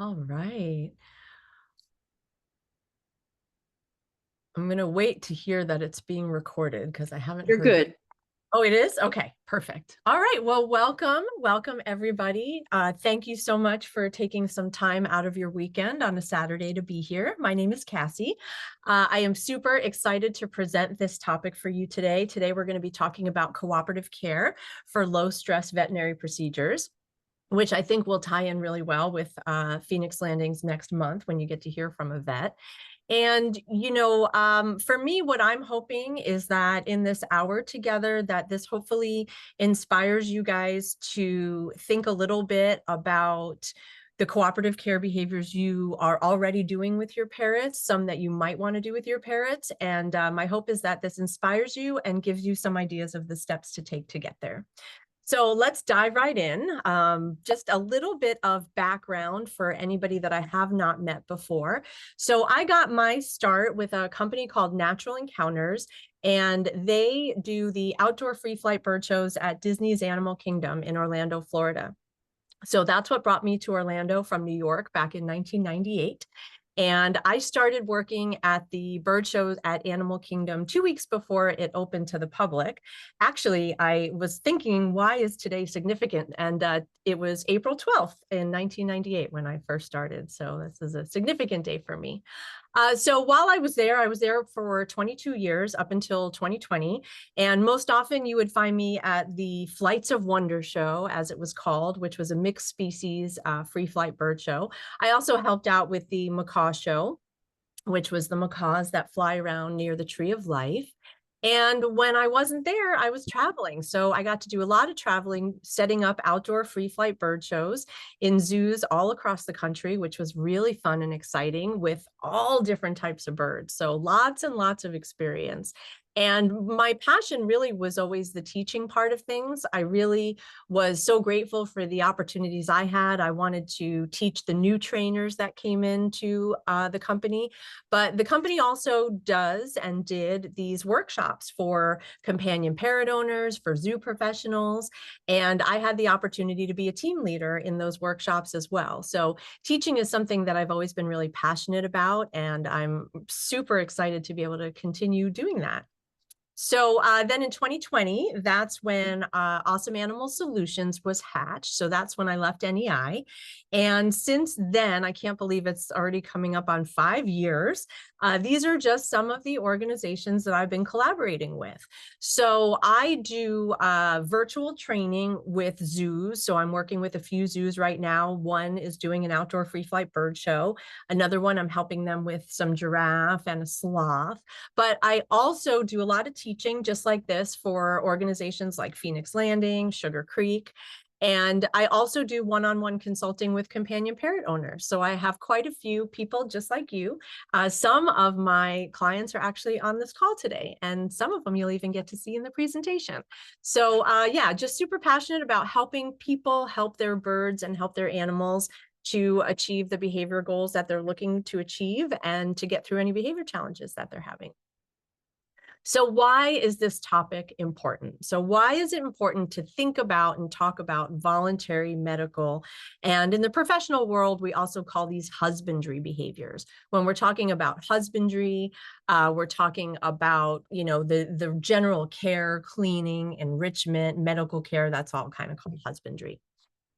All right. I'm going to wait to hear that it's being recorded because I haven't You're heard that. good. Oh, it is? Okay, perfect. All right. Well, welcome. Welcome, everybody. Thank you so much for taking some time out of your weekend on a Saturday to be here. My name is Cassie. I am super excited to present this topic for you today. Today, we're going to be talking about cooperative care for low-stress veterinary procedures, which I think will tie in really well with Phoenix Landings next month when you get to hear from a vet. And, for me, what I'm hoping is that in this hour together, that this hopefully inspires you guys to think a little bit about the cooperative care behaviors you are already doing with your parrots, some that you might want to do with your parrots. And my hope is that this inspires you and gives you some ideas of the steps to take to get there. So let's dive right in. Just a little bit of background for anybody that I have not met before. So I got my start with a company called Natural Encounters, and they do the outdoor free flight bird shows at Disney's Animal Kingdom in Orlando, Florida. So that's what brought me to Orlando from New York back in 1998. And I started working at the bird shows at Animal Kingdom 2 weeks before it opened to the public. Actually, I was thinking, why is today significant? And it was April 12th in 1998 when I first started. So this is a significant day for me. So while I was there for 22 years up until 2020. And most often you would find me at the Flights of Wonder show, as it was called, which was a mixed species free flight bird show. I also helped out with the macaw show, which was the macaws that fly around near the Tree of Life. And when I wasn't there, I was traveling. So I got to do a lot of traveling, setting up outdoor free flight bird shows in zoos all across the country, which was really fun and exciting with all different types of birds. So lots and lots of experience. And my passion really was always the teaching part of things. I really was so grateful for the opportunities I had. I wanted to teach the new trainers that came into the company, but the company also does and did these workshops for companion parrot owners, for zoo professionals, and I had the opportunity to be a team leader in those workshops as well. So teaching is something that I've always been really passionate about, and I'm super excited to be able to continue doing that. So then in 2020, that's when Awesome Animal Solutions was hatched. So that's when I left NEI. And since then, I can't believe it's already coming up on 5 years. These are just some of the organizations that I've been collaborating with. So I do virtual training with zoos. So I'm working with a few zoos right now. One is doing an outdoor free flight bird show. Another one, I'm helping them with some giraffe and a sloth. But I also do a lot of teaching just like this for organizations like Phoenix Landing, Sugar Creek. And I also do one-on-one consulting with companion parrot owners. So I have quite a few people just like you. Some of my clients are actually on this call today, and some of them you'll even get to see in the presentation. So yeah, just super passionate about helping people help their birds and help their animals to achieve the behavior goals that they're looking to achieve and to get through any behavior challenges that they're having. So why is this topic important? So why is it important to think about and talk about voluntary medical? And in the professional world, we also call these husbandry behaviors. When we're talking about husbandry, we're talking about, the general care, cleaning, enrichment, medical care, that's all kind of called husbandry.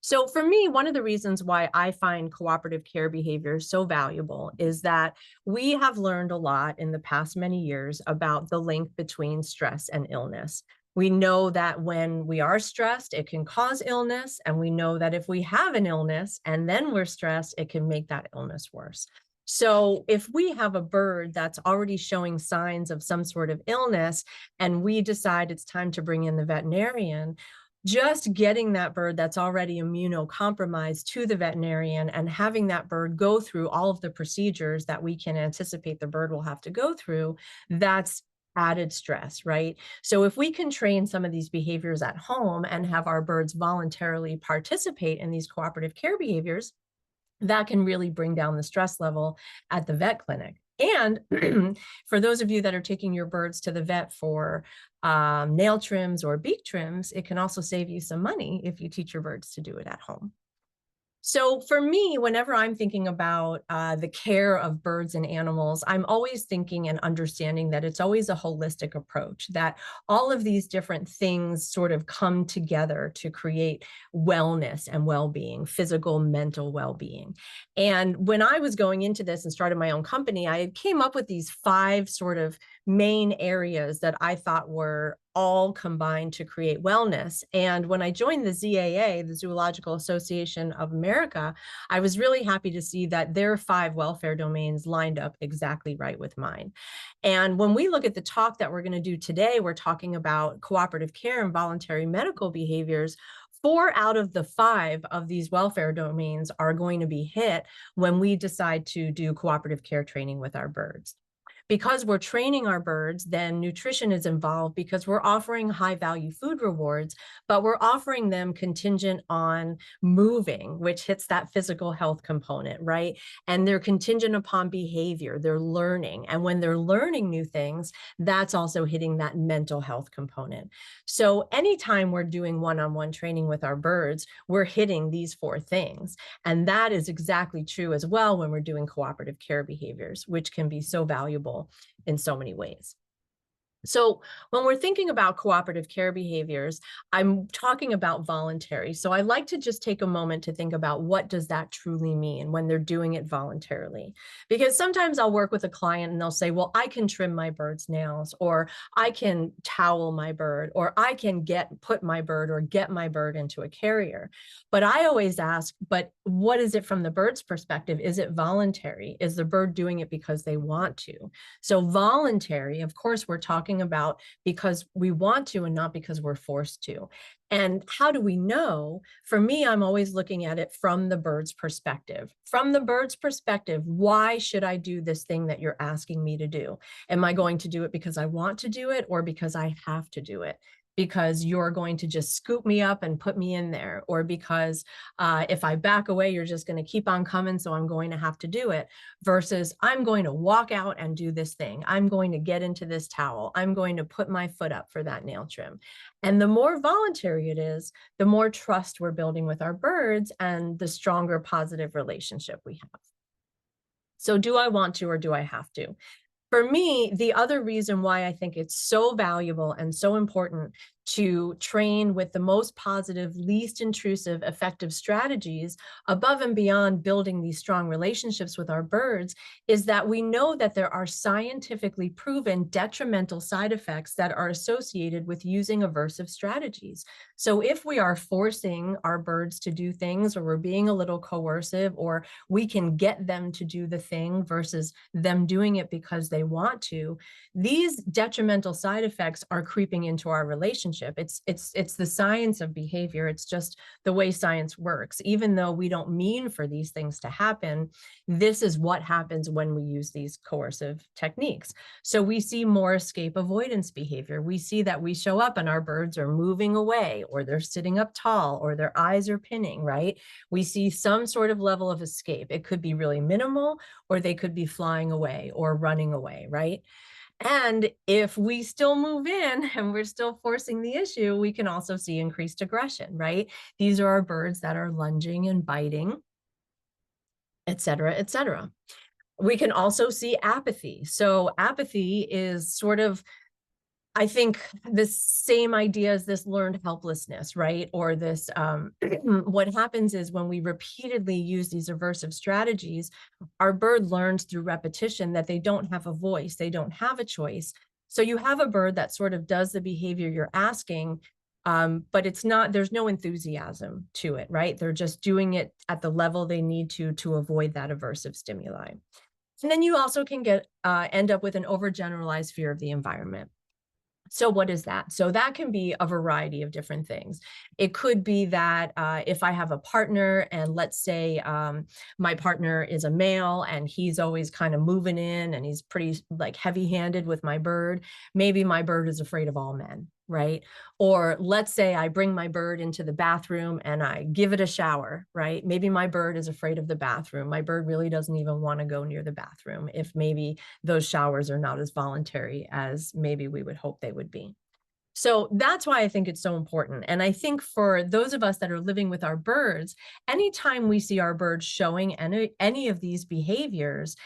So for me, one of the reasons why I find cooperative care behavior so valuable is that we have learned a lot in the past many years about the link between stress and illness. We know that when we are stressed, it can cause illness. And we know that if we have an illness and then we're stressed, it can make that illness worse. So if we have a bird that's already showing signs of some sort of illness and we decide it's time to bring in the veterinarian, just getting that bird that's already immunocompromised to the veterinarian and having that bird go through all of the procedures that we can anticipate the bird will have to go through, that's added stress, right? So if we can train some of these behaviors at home and have our birds voluntarily participate in these cooperative care behaviors, that can really bring down the stress level at the vet clinic. And for those of you that are taking your birds to the vet for nail trims or beak trims, it can also save you some money if you teach your birds to do it at home. So for me, whenever I'm thinking about the care of birds and animals, I'm always thinking and understanding that it's always a holistic approach, that all of these different things sort of come together to create wellness and well-being, physical, mental well-being. And when I was going into this and started my own company, I came up with these 5 sort of main areas that I thought were all combined to create wellness. And when I joined the ZAA, the Zoological Association of America, I was really happy to see that their 5 welfare domains lined up exactly right with mine. And when we look at the talk that we're going to do today, we're talking about cooperative care and voluntary medical behaviors. 4 out of the 5 of these welfare domains are going to be hit when we decide to do cooperative care training with our birds. Because we're training our birds, then nutrition is involved because we're offering high value food rewards, but we're offering them contingent on moving, which hits that physical health component, right? And they're contingent upon behavior, they're learning. And when they're learning new things, that's also hitting that mental health component. So anytime we're doing one-on-one training with our birds, we're hitting these 4 things. And that is exactly true as well when we're doing cooperative care behaviors, which can be so valuable in so many ways. So when we're thinking about cooperative care behaviors, I'm talking about voluntary. So I like to just take a moment to think about what does that truly mean when they're doing it voluntarily? Because sometimes I'll work with a client and they'll say, well, I can trim my bird's nails, or I can towel my bird, or I can put my bird or get my bird into a carrier. But I always ask, but what is it from the bird's perspective? Is it voluntary? Is the bird doing it because they want to? So voluntary, of course, we're talking about because we want to and not because we're forced to. And how do we know? For me, I'm always looking at it from the bird's perspective. From the bird's perspective, why should I do this thing that you're asking me to do? Am I going to do it because I want to do it or because I have to do it? Because you're going to just scoop me up and put me in there, or because if I back away, you're just going to keep on coming, so I'm going to have to do it, versus I'm going to walk out and do this thing. I'm going to get into this towel. I'm going to put my foot up for that nail trim. And the more voluntary it is, the more trust we're building with our birds and the stronger positive relationship we have. So do I want to or do I have to? For me, the other reason why I think it's so valuable and so important to train with the most positive, least intrusive, effective strategies above and beyond building these strong relationships with our birds is that we know that there are scientifically proven detrimental side effects that are associated with using aversive strategies. So if we are forcing our birds to do things, or we're being a little coercive, or we can get them to do the thing versus them doing it because they want to, these detrimental side effects are creeping into our relationship. It's the science of behavior. It's just the way science works. Even though we don't mean for these things to happen, this is what happens when we use these coercive techniques. So we see more escape avoidance behavior. We see that we show up and our birds are moving away, or they're sitting up tall, or their eyes are pinning, right? We see some sort of level of escape. It could be really minimal, or they could be flying away or running away, right? And if we still move in and we're still forcing the issue, we can also see increased aggression, right? These are our birds that are lunging and biting, et cetera, et cetera. We can also see apathy. So apathy is sort of, I think, the same idea as this learned helplessness, right? Or this, what happens is when we repeatedly use these aversive strategies, our bird learns through repetition that they don't have a voice, they don't have a choice. So you have a bird that sort of does the behavior you're asking, but it's not, there's no enthusiasm to it, right? They're just doing it at the level they need to avoid that aversive stimuli. And then you also can end up with an overgeneralized fear of the environment. So what is that? So that can be a variety of different things. It could be that if I have a partner, and let's say my partner is a male and he's always kind of moving in and he's pretty like heavy-handed with my bird, maybe my bird is afraid of all men, right? Or let's say I bring my bird into the bathroom and I give it a shower, right? Maybe my bird is afraid of the bathroom. My bird really doesn't even want to go near the bathroom if maybe those showers are not as voluntary as maybe we would hope they would be. So that's why I think it's so important. And I think for those of us that are living with our birds, anytime we see our birds showing any of these behaviors,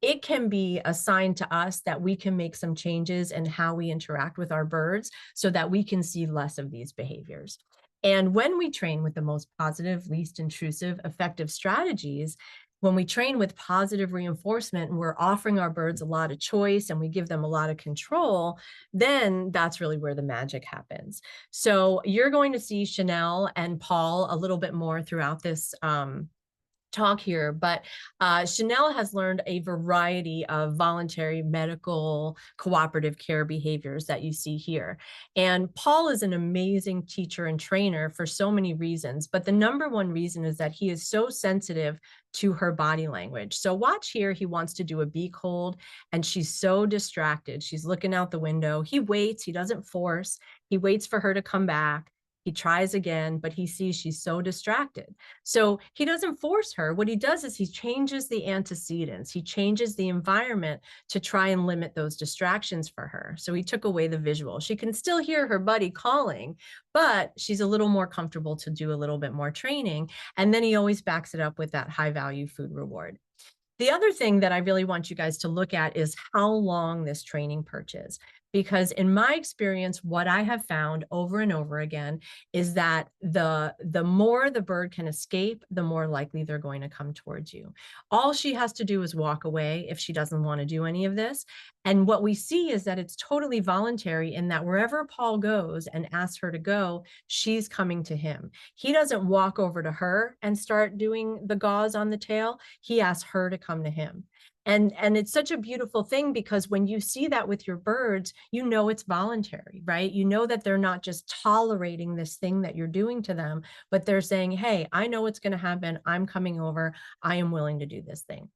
it can be a sign to us that we can make some changes in how we interact with our birds so that we can see less of these behaviors. And when we train with the most positive, least intrusive, effective strategies, when we train with positive reinforcement and we're offering our birds a lot of choice and we give them a lot of control, then that's really where the magic happens. So you're going to see Chanel and Paul a little bit more throughout this talk here, but Chanel has learned a variety of voluntary medical cooperative care behaviors that you see here. And Paul is an amazing teacher and trainer for so many reasons, but the number one reason is that he is so sensitive to her body language. So watch here, he wants to do a beak hold and she's so distracted. She's looking out the window. He waits, he doesn't force, he waits for her to come back. He tries again, but he sees she's so distracted. So he doesn't force her. What he does is he changes the antecedents. He changes the environment to try and limit those distractions for her. So he took away the visual. She can still hear her buddy calling, but she's a little more comfortable to do a little bit more training. And then he always backs it up with that high value food reward. The other thing that I really want you guys to look at is how long this training perch is. Because in my experience, what I have found over and over again is that the more the bird can escape, the more likely they're going to come towards you. All she has to do is walk away if she doesn't want to do any of this. And what we see is that it's totally voluntary in that wherever Paul goes and asks her to go, she's coming to him. He doesn't walk over to her and start doing the gauze on the tail. He asks her to come to him. And it's such a beautiful thing because when you see that with your birds, you know it's voluntary, right? You know that they're not just tolerating this thing that you're doing to them, but they're saying, hey, I know what's going to happen. I'm coming over. I am willing to do this thing.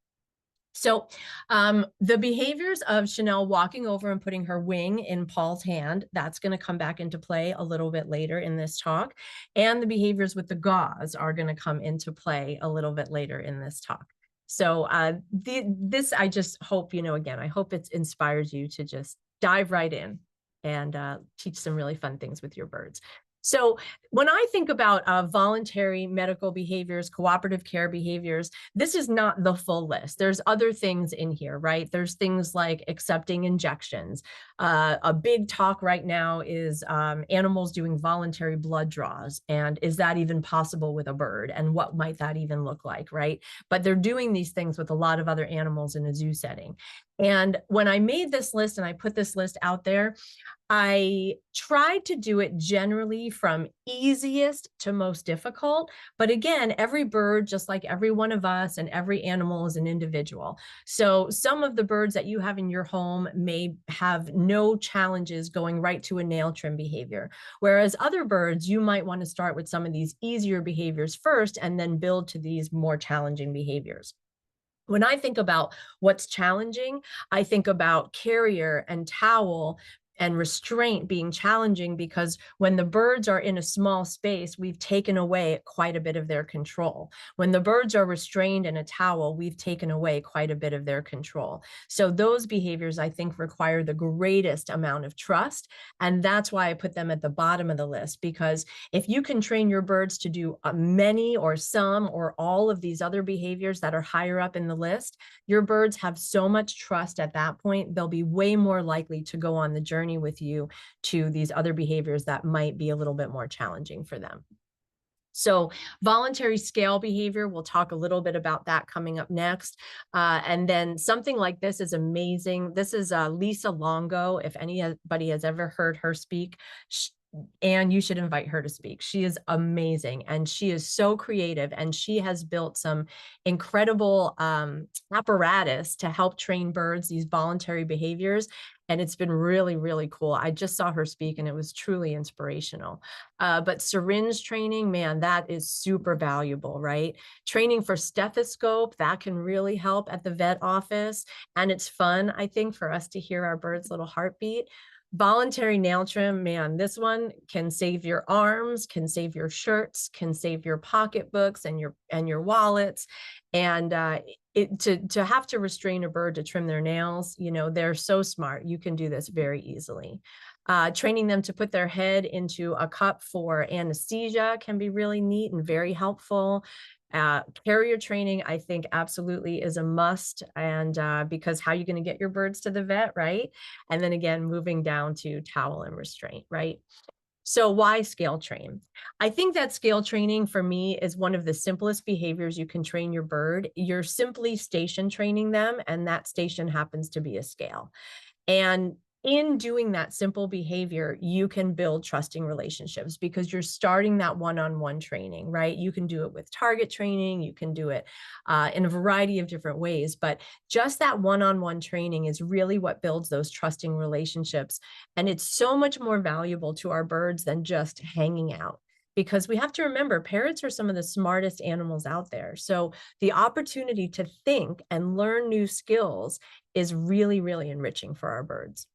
So the behaviors of Chanel walking over and putting her wing in Paul's hand, that's going to come back into play a little bit later in this talk. And the behaviors with the gauze are going to come into play a little bit later in this talk. So this, I just hope, again, I hope it inspires you to just dive right in and teach some really fun things with your birds. So when I think about voluntary medical behaviors, cooperative care behaviors, this is not the full list. There's other things in here, right? There's things like accepting injections. A big talk right now is animals doing voluntary blood draws. And is that even possible with a bird? And what might that even look like, right? But they're doing these things with a lot of other animals in a zoo setting. And when I made this list and I put this list out there, I tried to do it generally from easiest to most difficult. But again, every bird, just like every one of us and every animal is an individual. So some of the birds that you have in your home may have no challenges going right to a nail trim behavior. Whereas other birds, you might want to start with some of these easier behaviors first and then build to these more challenging behaviors. When I think about what's challenging, I think about carrier and towel and restraint being challenging because when the birds are in a small space, we've taken away quite a bit of their control. When the birds are restrained in a towel, we've taken away quite a bit of their control. So those behaviors, I think, require the greatest amount of trust. And that's why I put them at the bottom of the list, because if you can train your birds to do many or some or all of these other behaviors that are higher up in the list, your birds have so much trust at that point, they'll be way more likely to go on the journey with you to these other behaviors that might be a little bit more challenging for them. So voluntary scale behavior, we'll talk a little bit about that coming up next. And then something like this is amazing. This is Lisa Longo. If anybody has ever heard her speak, and you should invite her to speak. She is amazing and she is so creative and she has built some incredible apparatus to help train birds, these voluntary behaviors. And it's been really, really cool. I just saw her speak and it was truly inspirational. But syringe training, man, that is super valuable, right? Training for stethoscope, that can really help at the vet office. And it's fun, I think, for us to hear our bird's little heartbeat. Voluntary nail trim, man, this one can save your arms, can save your shirts, can save your pocketbooks and your wallets. And to have to restrain a bird to trim their nails, they're so smart. You can do this very easily. Training them to put their head into a cup for anesthesia can be really neat and very helpful. Carrier training, I think, absolutely is a must. And because how are you going to get your birds to the vet, right? And then again, moving down to towel and restraint, right? So why scale train? I think that scale training for me is one of the simplest behaviors you can train your bird. You're simply station training them, and that station happens to be a scale. And in doing that simple behavior, you can build trusting relationships because you're starting that one-on-one training, right? You can do it with target training. You can do it in a variety of different ways, but just that one-on-one training is really what builds those trusting relationships. And it's so much more valuable to our birds than just hanging out. Because we have to remember, parrots are some of the smartest animals out there. So the opportunity to think and learn new skills is really, really enriching for our birds.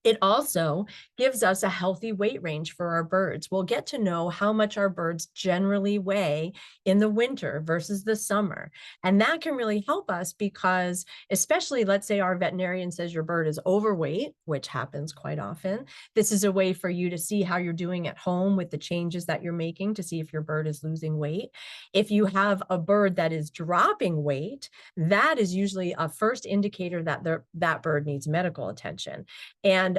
It also gives us a healthy weight range for our birds. We'll get to know how much our birds generally weigh in the winter versus the summer. And that can really help us because, especially, let's say our veterinarian says your bird is overweight, which happens quite often. This is a way for you to see how you're doing at home with the changes that you're making to see if your bird is losing weight. If you have a bird that is dropping weight, that is usually a first indicator that that bird needs medical attention. And,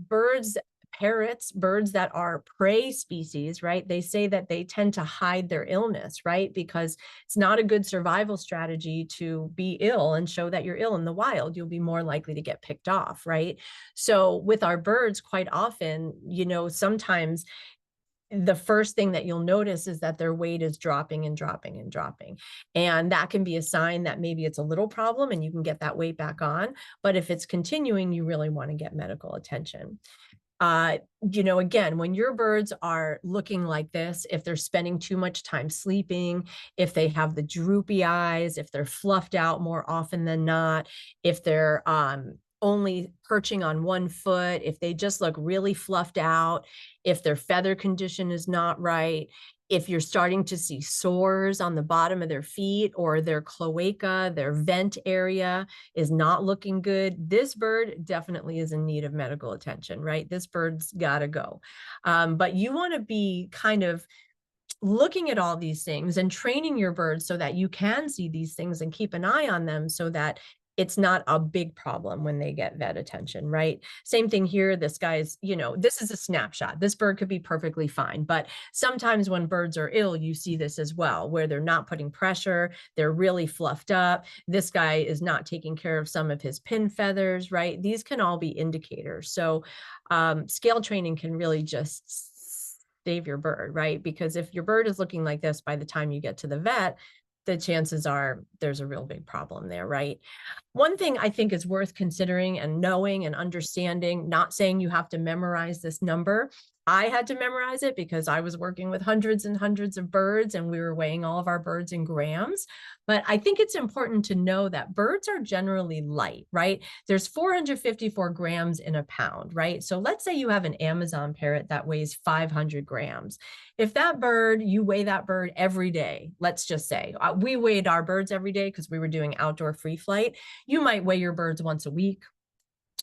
birds, parrots, birds that are prey species, right? They say that they tend to hide their illness, right? Because it's not a good survival strategy to be ill and show that you're ill in the wild. You'll be more likely to get picked off, right? So with our birds, quite often, sometimes the first thing that you'll notice is that their weight is dropping and dropping and dropping. And that can be a sign that maybe it's a little problem and you can get that weight back on. But if it's continuing, you really want to get medical attention. Again, when your birds are looking like this, if they're spending too much time sleeping, if they have the droopy eyes, if they're fluffed out more often than not, if they're only perching on one foot, if they just look really fluffed out, if their feather condition is not right, if you're starting to see sores on the bottom of their feet or their cloaca, their vent area is not looking good, this bird definitely is in need of medical attention, right? This bird's got to go. But you want to be kind of looking at all these things and training your birds so that you can see these things and keep an eye on them so that it's not a big problem when they get vet attention, right? Same thing here. This guy's, this is a snapshot. This bird could be perfectly fine. But sometimes when birds are ill, you see this as well, where they're not putting pressure. They're really fluffed up. This guy is not taking care of some of his pin feathers, right? These can all be indicators. So scale training can really just save your bird, right? Because if your bird is looking like this by the time you get to the vet, the chances are there's a real big problem there, right? One thing I think is worth considering and knowing and understanding, not saying you have to memorize this number. I had to memorize it because I was working with hundreds and hundreds of birds and we were weighing all of our birds in grams. But I think it's important to know that birds are generally light, right? There's 454 grams in a pound, right? So let's say you have an Amazon parrot that weighs 500 grams. If that bird, you weigh that bird every day, let's just say, we weighed our birds every day because we were doing outdoor free flight. You might weigh your birds once a week,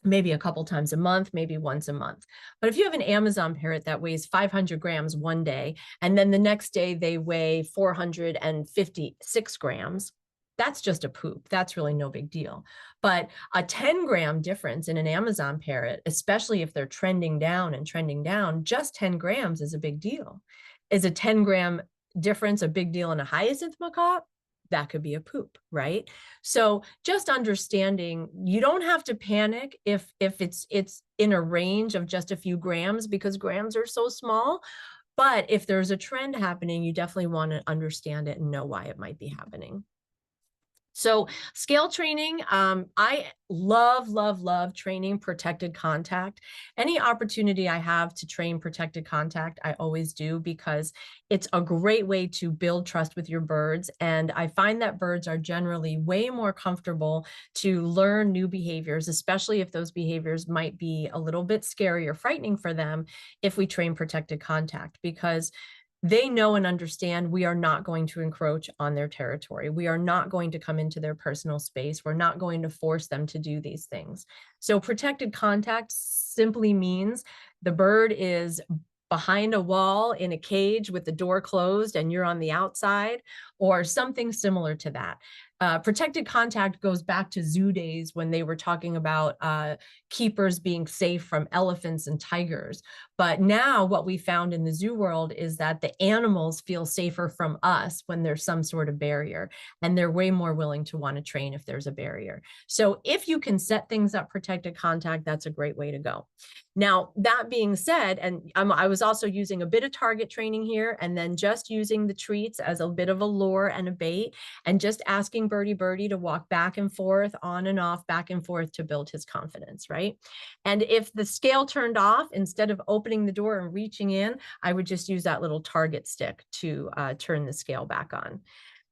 maybe a couple times a month, maybe once a month. But if you have an Amazon parrot that weighs 500 grams one day, and then the next day they weigh 456 grams, that's just a poop. That's really no big deal. But a 10-gram difference in an Amazon parrot, especially if they're trending down, just 10 grams is a big deal. Is a 10-gram difference a big deal in a hyacinth macaque? That could be a poop, right? So just understanding, you don't have to panic if it's in a range of just a few grams because grams are so small. But if there's a trend happening, you definitely want to understand it and know why it might be happening. So scale training, I love training protected contact. Any opportunity I have to train protected contact, I always do because it's a great way to build trust with your birds. And I find that birds are generally way more comfortable to learn new behaviors, especially if those behaviors might be a little bit scary or frightening for them if we train protected contact. Because they know and understand we are not going to encroach on their territory. We are not going to come into their personal space. We're not going to force them to do these things. So protected contact simply means the bird is behind a wall in a cage with the door closed and you're on the outside, or something similar to that. Protected contact goes back to zoo days when they were talking about keepers being safe from elephants and tigers. But now what we found in the zoo world is that the animals feel safer from us when there's some sort of barrier, and they're way more willing to want to train if there's a barrier. So if you can set things up protected contact, that's a great way to go. Now, that being said, and I was also using a bit of target training here, and then just using the treats as a bit of a lure and a bait, and just asking Birdie to walk back and forth, on and off, back and forth to build his confidence, right? And if the scale turned off, instead of opening the door and reaching in, I would just use that little target stick to turn the scale back on.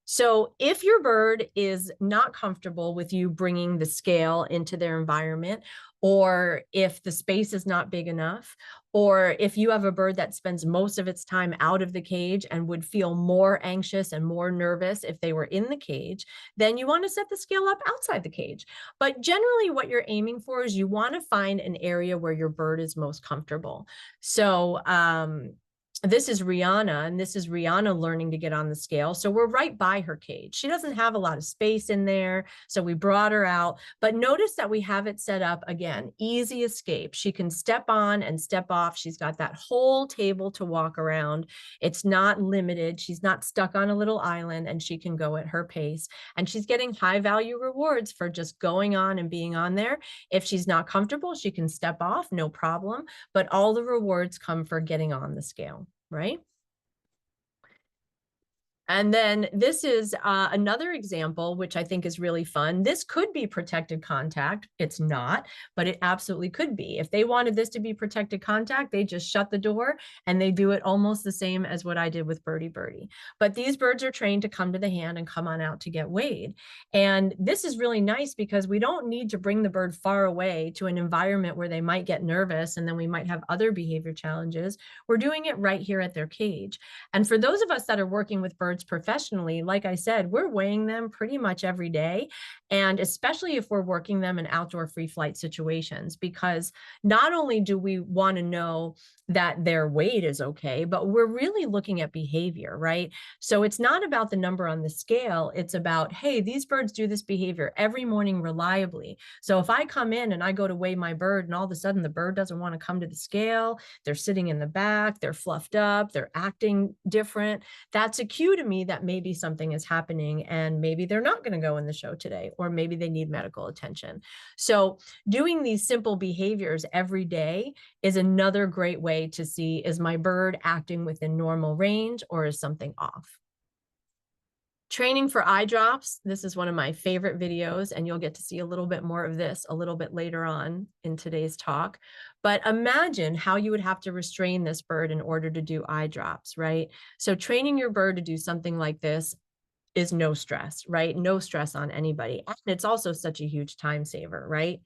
So if your bird is not comfortable with you bringing the scale into their environment, or if the space is not big enough, or if you have a bird that spends most of its time out of the cage and would feel more anxious and more nervous if they were in the cage, then you want to set the scale up outside the cage. But generally what you're aiming for is you want to find an area where your bird is most comfortable. So, this is Rihanna, and this is Rihanna learning to get on the scale. So we're right by her cage. She doesn't have a lot of space in there, so we brought her out. But notice that we have it set up, again, easy escape. She can step on and step off. She's got that whole table to walk around. It's not limited. She's not stuck on a little island, and she can go at her pace. And she's getting high value rewards for just going on and being on there. If she's not comfortable, she can step off, no problem. But all the rewards come for getting on the scale. Right? And then this is another example, which I think is really fun. This could be protected contact. It's not, but it absolutely could be. If they wanted this to be protected contact, they just shut the door and they do it almost the same as what I did with Birdie. But these birds are trained to come to the hand and come on out to get weighed. And this is really nice because we don't need to bring the bird far away to an environment where they might get nervous and then we might have other behavior challenges. We're doing it right here at their cage. And for those of us that are working with birds professionally, like I said, we're weighing them pretty much every day. And especially if we're working them in outdoor free flight situations, because not only do we want to know that their weight is okay, but we're really looking at behavior, right? So it's not about the number on the scale. It's about, hey, these birds do this behavior every morning reliably. So if I come in and I go to weigh my bird and all of a sudden the bird doesn't want to come to the scale, they're sitting in the back, they're fluffed up, they're acting different, that's a cue to me that maybe something is happening and maybe they're not going to go in the show today, or maybe they need medical attention. So doing these simple behaviors every day is another great way to see, is my bird acting within normal range or is something off? Training for eye drops. This is one of my favorite videos, and you'll get to see a little bit more of this a little bit later on in today's talk. But imagine how you would have to restrain this bird in order to do eye drops, right? So training your bird to do something like this is no stress, right? No stress on anybody. And it's also such a huge time saver, right?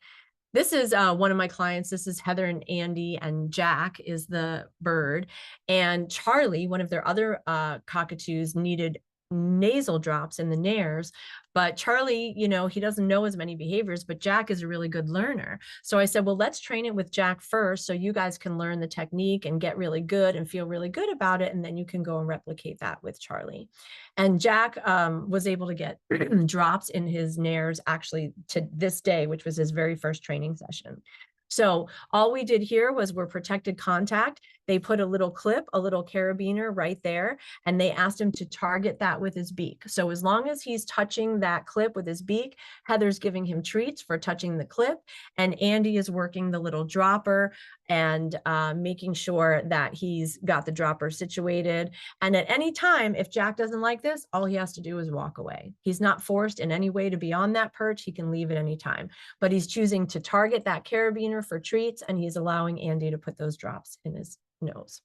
This is one of my clients. This is Heather and Andy, and Jack is the bird. And Charlie, one of their other cockatoos, needed nasal drops in the nares. But Charlie, you know, he doesn't know as many behaviors, but Jack is a really good learner. So I said, well, let's train it with Jack first so you guys can learn the technique and get really good and feel really good about it. And then you can go and replicate that with Charlie. And Jack was able to get drops in his nares actually to this day, which was his very first training session. So all we did here was we're protected contact. They put a little clip, a little carabiner right there, and they asked him to target that with his beak. So as long as he's touching that clip with his beak, Heather's giving him treats for touching the clip, and Andy is working the little dropper and making sure that he's got the dropper situated. And at any time, if Jack doesn't like this, all he has to do is walk away. He's not forced in any way to be on that perch. He can leave at any time, but he's choosing to target that carabiner for treats, and he's allowing Andy to put those drops in his nose,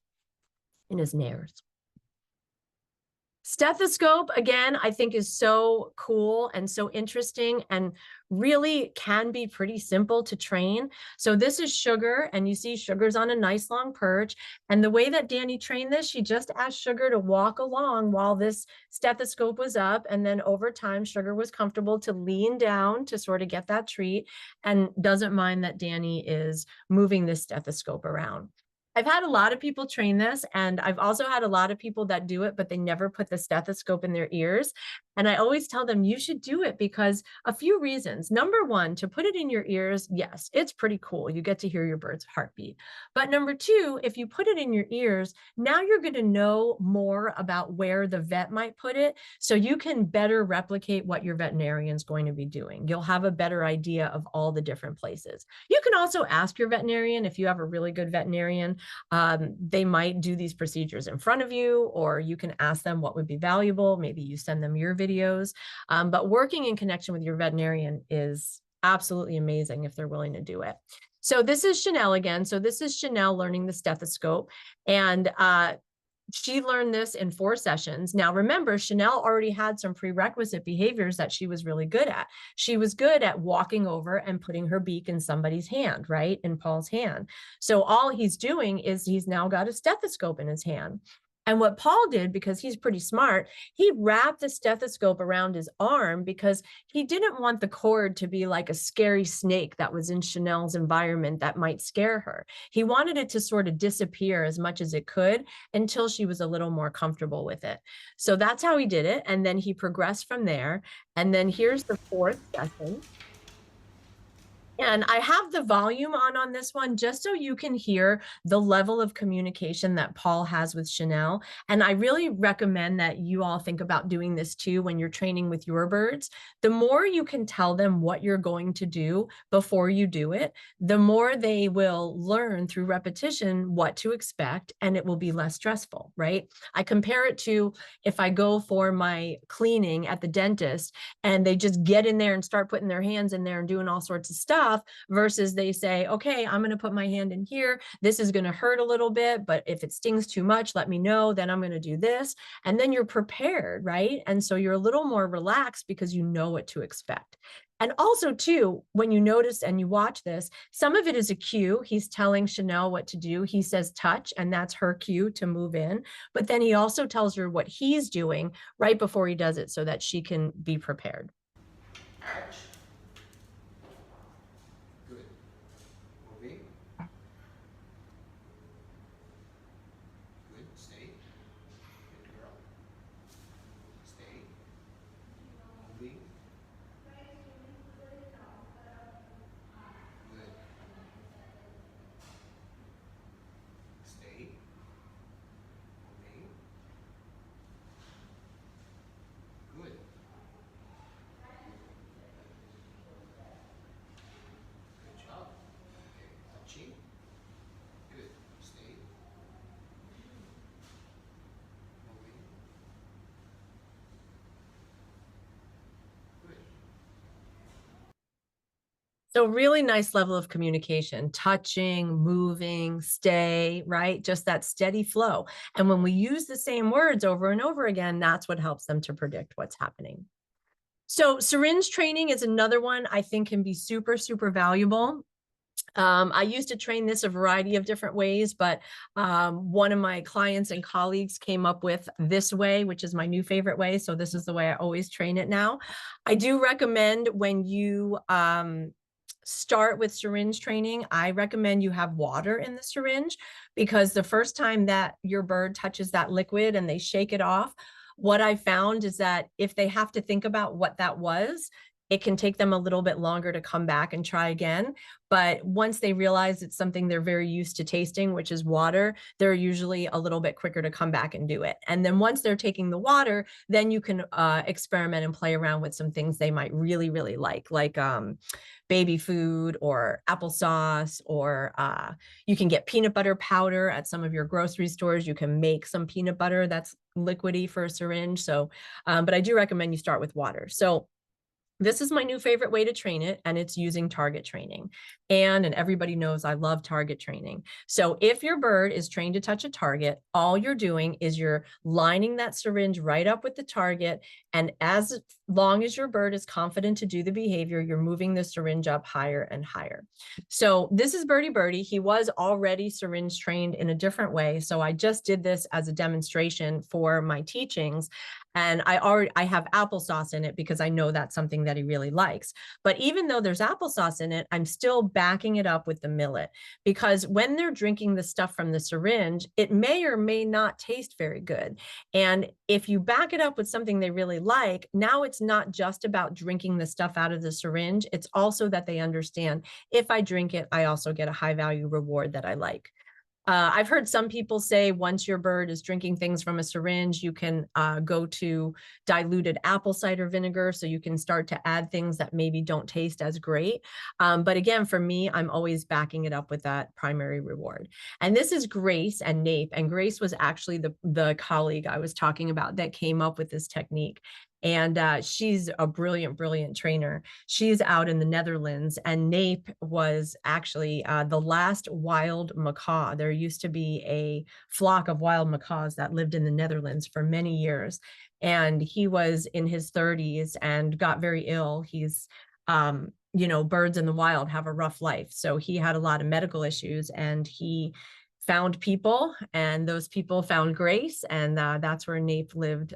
in his nares. Stethoscope, again, I think is so cool and so interesting and really can be pretty simple to train. So this is Sugar, and you see Sugar's on a nice long perch. And the way that Danny trained this, she just asked Sugar to walk along while this stethoscope was up. And then over time, Sugar was comfortable to lean down to sort of get that treat and doesn't mind that Danny is moving this stethoscope around. I've had a lot of people train this, and I've also had a lot of people that do it, but they never put the stethoscope in their ears. And I always tell them you should do it because a few reasons. Number one, to put it in your ears, yes, it's pretty cool. You get to hear your bird's heartbeat. But number two, if you put it in your ears, now you're going to know more about where the vet might put it, so you can better replicate what your veterinarian's going to be doing. You'll have a better idea of all the different places. You can also ask your veterinarian if you have a really good veterinarian. They might do these procedures in front of you, or you can ask them what would be valuable. Maybe you send them your videos. But working in connection with your veterinarian is absolutely amazing if they're willing to do it. So this is Chanel again. So this is Chanel learning the stethoscope. And she learned this in 4 sessions. Now, remember, Chanel already had some prerequisite behaviors that she was really good at. She was good at walking over and putting her beak in somebody's hand, right? In Paul's hand. So all he's doing is he's now got a stethoscope in his hand. And what Paul did, because he's pretty smart, he wrapped the stethoscope around his arm because he didn't want the cord to be like a scary snake that was in Chanel's environment that might scare her. He wanted it to sort of disappear as much as it could until she was a little more comfortable with it. So that's how he did it. And then he progressed from there. And then here's the 4th session. And I have the volume on this one just so you can hear the level of communication that Paul has with Chanel. And I really recommend that you all think about doing this too when you're training with your birds. The more you can tell them what you're going to do before you do it, the more they will learn through repetition what to expect, and it will be less stressful, right? I compare it to if I go for my cleaning at the dentist and they just get in there and start putting their hands in there and doing all sorts of stuff, versus they say, okay, I'm going to put my hand in here. This is going to hurt a little bit, but if it stings too much, let me know. Then I'm going to do this. And then you're prepared, right? And so you're a little more relaxed because you know what to expect. And also too, when you notice and you watch this, some of it is a cue. He's telling Chanel what to do. He says touch, and that's her cue to move in. But then he also tells her what he's doing right before he does it so that she can be prepared. Touch. Good. Moving. Good. Stay. Good girl. Stay. Moving. Good. Stay. Moving. Good. Good job. Okay, touching. Good. Stay. Moving. Good. So really nice level of communication, touching, moving, stay, right? Just that steady flow. And when we use the same words over and over again, that's what helps them to predict what's happening. So syringe training is another one I think can be super, super valuable. I used to train this a variety of different ways, but one of my clients and colleagues came up with this way, which is my new favorite way. So this is the way I always train it now. I do recommend when you start with syringe training, I recommend you have water in the syringe, because the first time that your bird touches that liquid and they shake it off, what I found is that if they have to think about what that was, it can take them a little bit longer to come back and try again. But once they realize it's something they're very used to tasting, which is water, they're usually a little bit quicker to come back and do it. And then once they're taking the water, then you can experiment and play around with some things they might really, really like baby food or applesauce, or you can get peanut butter powder at some of your grocery stores. You can make some peanut butter that's liquidy for a syringe. So, but I do recommend you start with water. So This is my new favorite way to train it, and it's using target training. And everybody knows I love target training. So if your bird is trained to touch a target, all you're doing is you're lining that syringe right up with the target. And as long as your bird is confident to do the behavior, you're moving the syringe up higher and higher. So this is Birdie Birdie. He was already syringe trained in a different way. So I just did this as a demonstration for my teachings. And I have applesauce in it because I know that's something that he really likes. But even though there's applesauce in it, I'm still backing it up with the millet, because when they're drinking the stuff from the syringe, it may or may not taste very good. And if you back it up with something they really like, now it's not just about drinking the stuff out of the syringe. It's also that they understand, if I drink it, I also get a high value reward that I like. I've heard some people say once your bird is drinking things from a syringe, you can go to diluted apple cider vinegar, so you can start to add things that maybe don't taste as great. But again, for me, I'm always backing it up with that primary reward. And this is Grace and Nape. And Grace was actually the colleague I was talking about that came up with this technique. And she's a brilliant, brilliant trainer. She's out in the Netherlands, and Nape was actually the last wild macaw. There used to be a flock of wild macaws that lived in the Netherlands for many years. And he was in his 30s and got very ill. He's, birds in the wild have a rough life. So he had a lot of medical issues, and he found people, and those people found Grace. And that's where Nape lived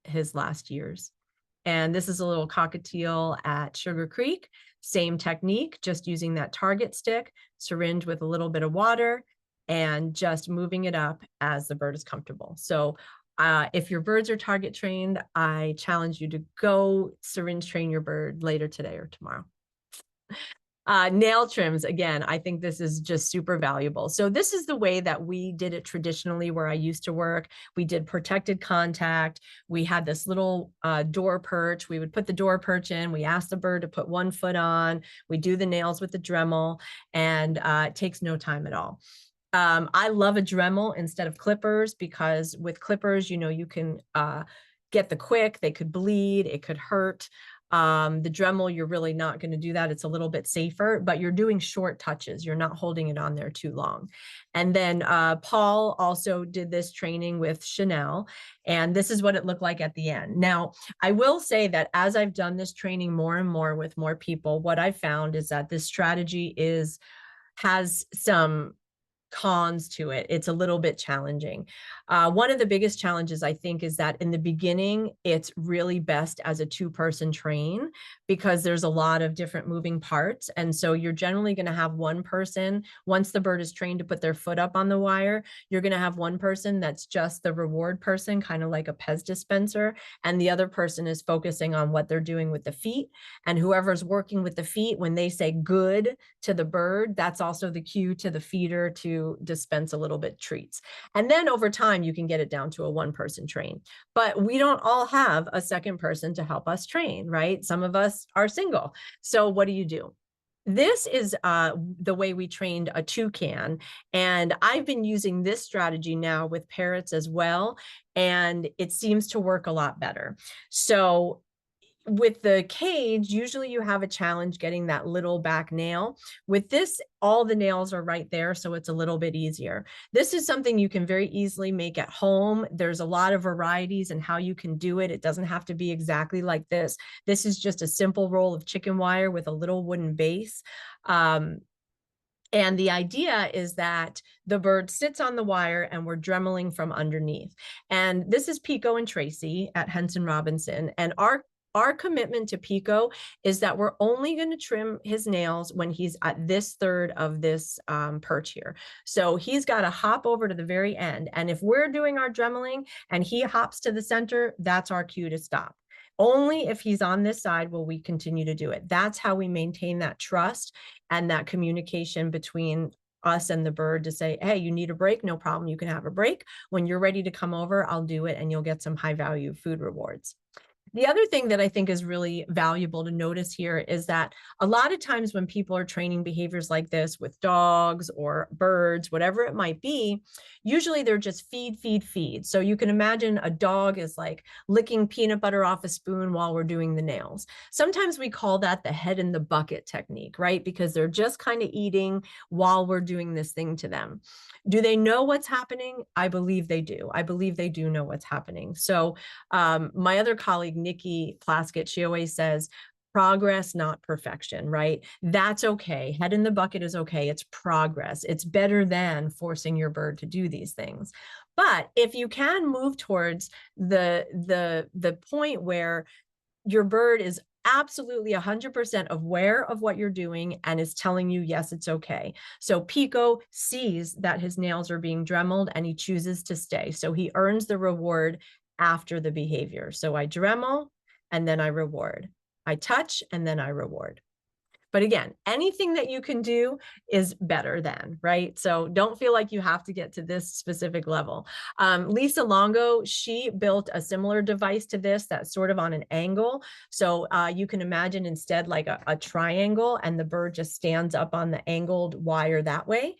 his last years. And this is a little cockatiel at Sugar Creek. Same technique, just using that target stick, syringe with a little bit of water, and just moving it up as the bird is comfortable. So if your birds are target trained, I challenge you to go syringe train your bird later today or tomorrow. Nail trims, again, I think this is just super valuable. So this is the way that we did it traditionally where I used to work. We did protected contact. We had this little door perch. We would put the door perch in. We asked the bird to put one foot on. We do the nails with the Dremel, and it takes no time at all. I love a Dremel instead of clippers, because with clippers, you can get the quick, they could bleed, it could hurt. The Dremel, you're really not going to do that. It's a little bit safer, but you're doing short touches. You're not holding it on there too long. And then Paul also did this training with Chanel, and this is what it looked like at the end. Now, I will say that as I've done this training more and more with more people, what I've found is that this strategy has some cons to it. It's a little bit challenging. One of the biggest challenges, I think, is that in the beginning, it's really best as a two-person train, because there's a lot of different moving parts. And so you're generally going to have one person, once the bird is trained to put their foot up on the wire, you're going to have one person that's just the reward person, kind of like a Pez dispenser. And the other person is focusing on what they're doing with the feet. And whoever's working with the feet, when they say good to the bird, that's also the cue to the feeder to dispense a little bit treats. And then over time, you can get it down to a one-person train. But we don't all have a second person to help us train, right? Some of us are single. So what do? This is the way we trained a toucan. And I've been using this strategy now with parrots as well. And it seems to work a lot better. So with the cage, usually you have a challenge getting that little back nail. With this, all the nails are right there, so it's a little bit easier. This is something you can very easily make at home. There's a lot of varieties in how you can do it. It doesn't have to be exactly like this. This is just a simple roll of chicken wire with a little wooden base. And the idea is that the bird sits on the wire and we're dremeling from underneath. And this is Pico and Tracy at Henson Robinson. And our commitment to Pico is that we're only going to trim his nails when he's at this third of this perch here. So he's got to hop over to the very end. And if we're doing our dremeling and he hops to the center, that's our cue to stop. Only if he's on this side will we continue to do it. That's how we maintain that trust and that communication between us and the bird to say, hey, you need a break? No problem. You can have a break. When you're ready to come over, I'll do it, and you'll get some high value food rewards. The other thing that I think is really valuable to notice here is that a lot of times when people are training behaviors like this with dogs or birds, whatever it might be, usually they're just feed, feed, feed. So you can imagine a dog is like licking peanut butter off a spoon while we're doing the nails. Sometimes we call that the head in the bucket technique, right? Because they're just kind of eating while we're doing this thing to them. Do they know what's happening? I believe they do. I believe they do know what's happening. So my other colleague, Nikki Plaskett, she always says, progress, not perfection, right? That's okay. Head in the bucket is okay. It's progress. It's better than forcing your bird to do these things. But if you can move towards the point where your bird is absolutely 100% aware of what you're doing and is telling you, yes, it's okay. So Pico sees that his nails are being dremeled and he chooses to stay. So he earns the reward after the behavior. So I dremel and then I reward. I touch and then I reward. But again, anything that you can do is better than, right? So don't feel like you have to get to this specific level. Lisa Longo, she built a similar device to this that's sort of on an angle. So you can imagine instead like a triangle and the bird just stands up on the angled wire that way.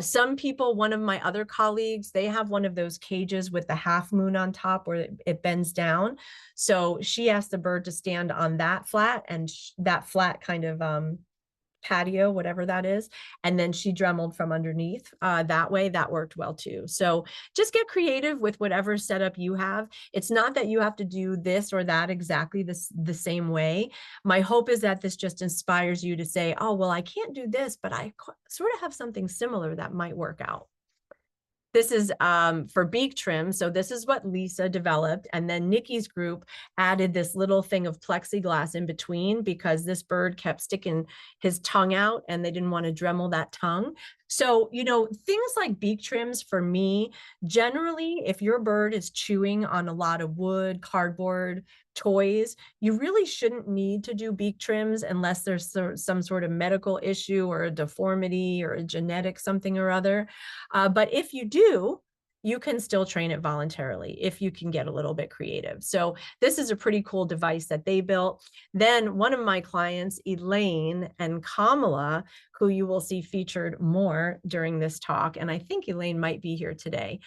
Some people, one of my other colleagues, they have one of those cages with the half moon on top where it bends down. So she asked the bird to stand on that flat and that flat kind of patio, whatever that is. And then she dremeled from underneath that way. That worked well too. So just get creative with whatever setup you have. It's not that you have to do this or that exactly the same way. My hope is that this just inspires you to say, oh, well, I can't do this, but I sort of have something similar that might work out. This is for beak trim. So this is what Lisa developed. And then Nikki's group added this little thing of plexiglass in between because this bird kept sticking his tongue out and they didn't want to dremel that tongue. So, you know, things like beak trims for me, generally, if your bird is chewing on a lot of wood, cardboard, toys, you really shouldn't need to do beak trims unless there's some sort of medical issue or a deformity or a genetic something or other. But if you do, you can still train it voluntarily if you can get a little bit creative. So this is a pretty cool device that they built. Then one of my clients, Elaine and Kamala, who you will see featured more during this talk, and I think Elaine might be here today.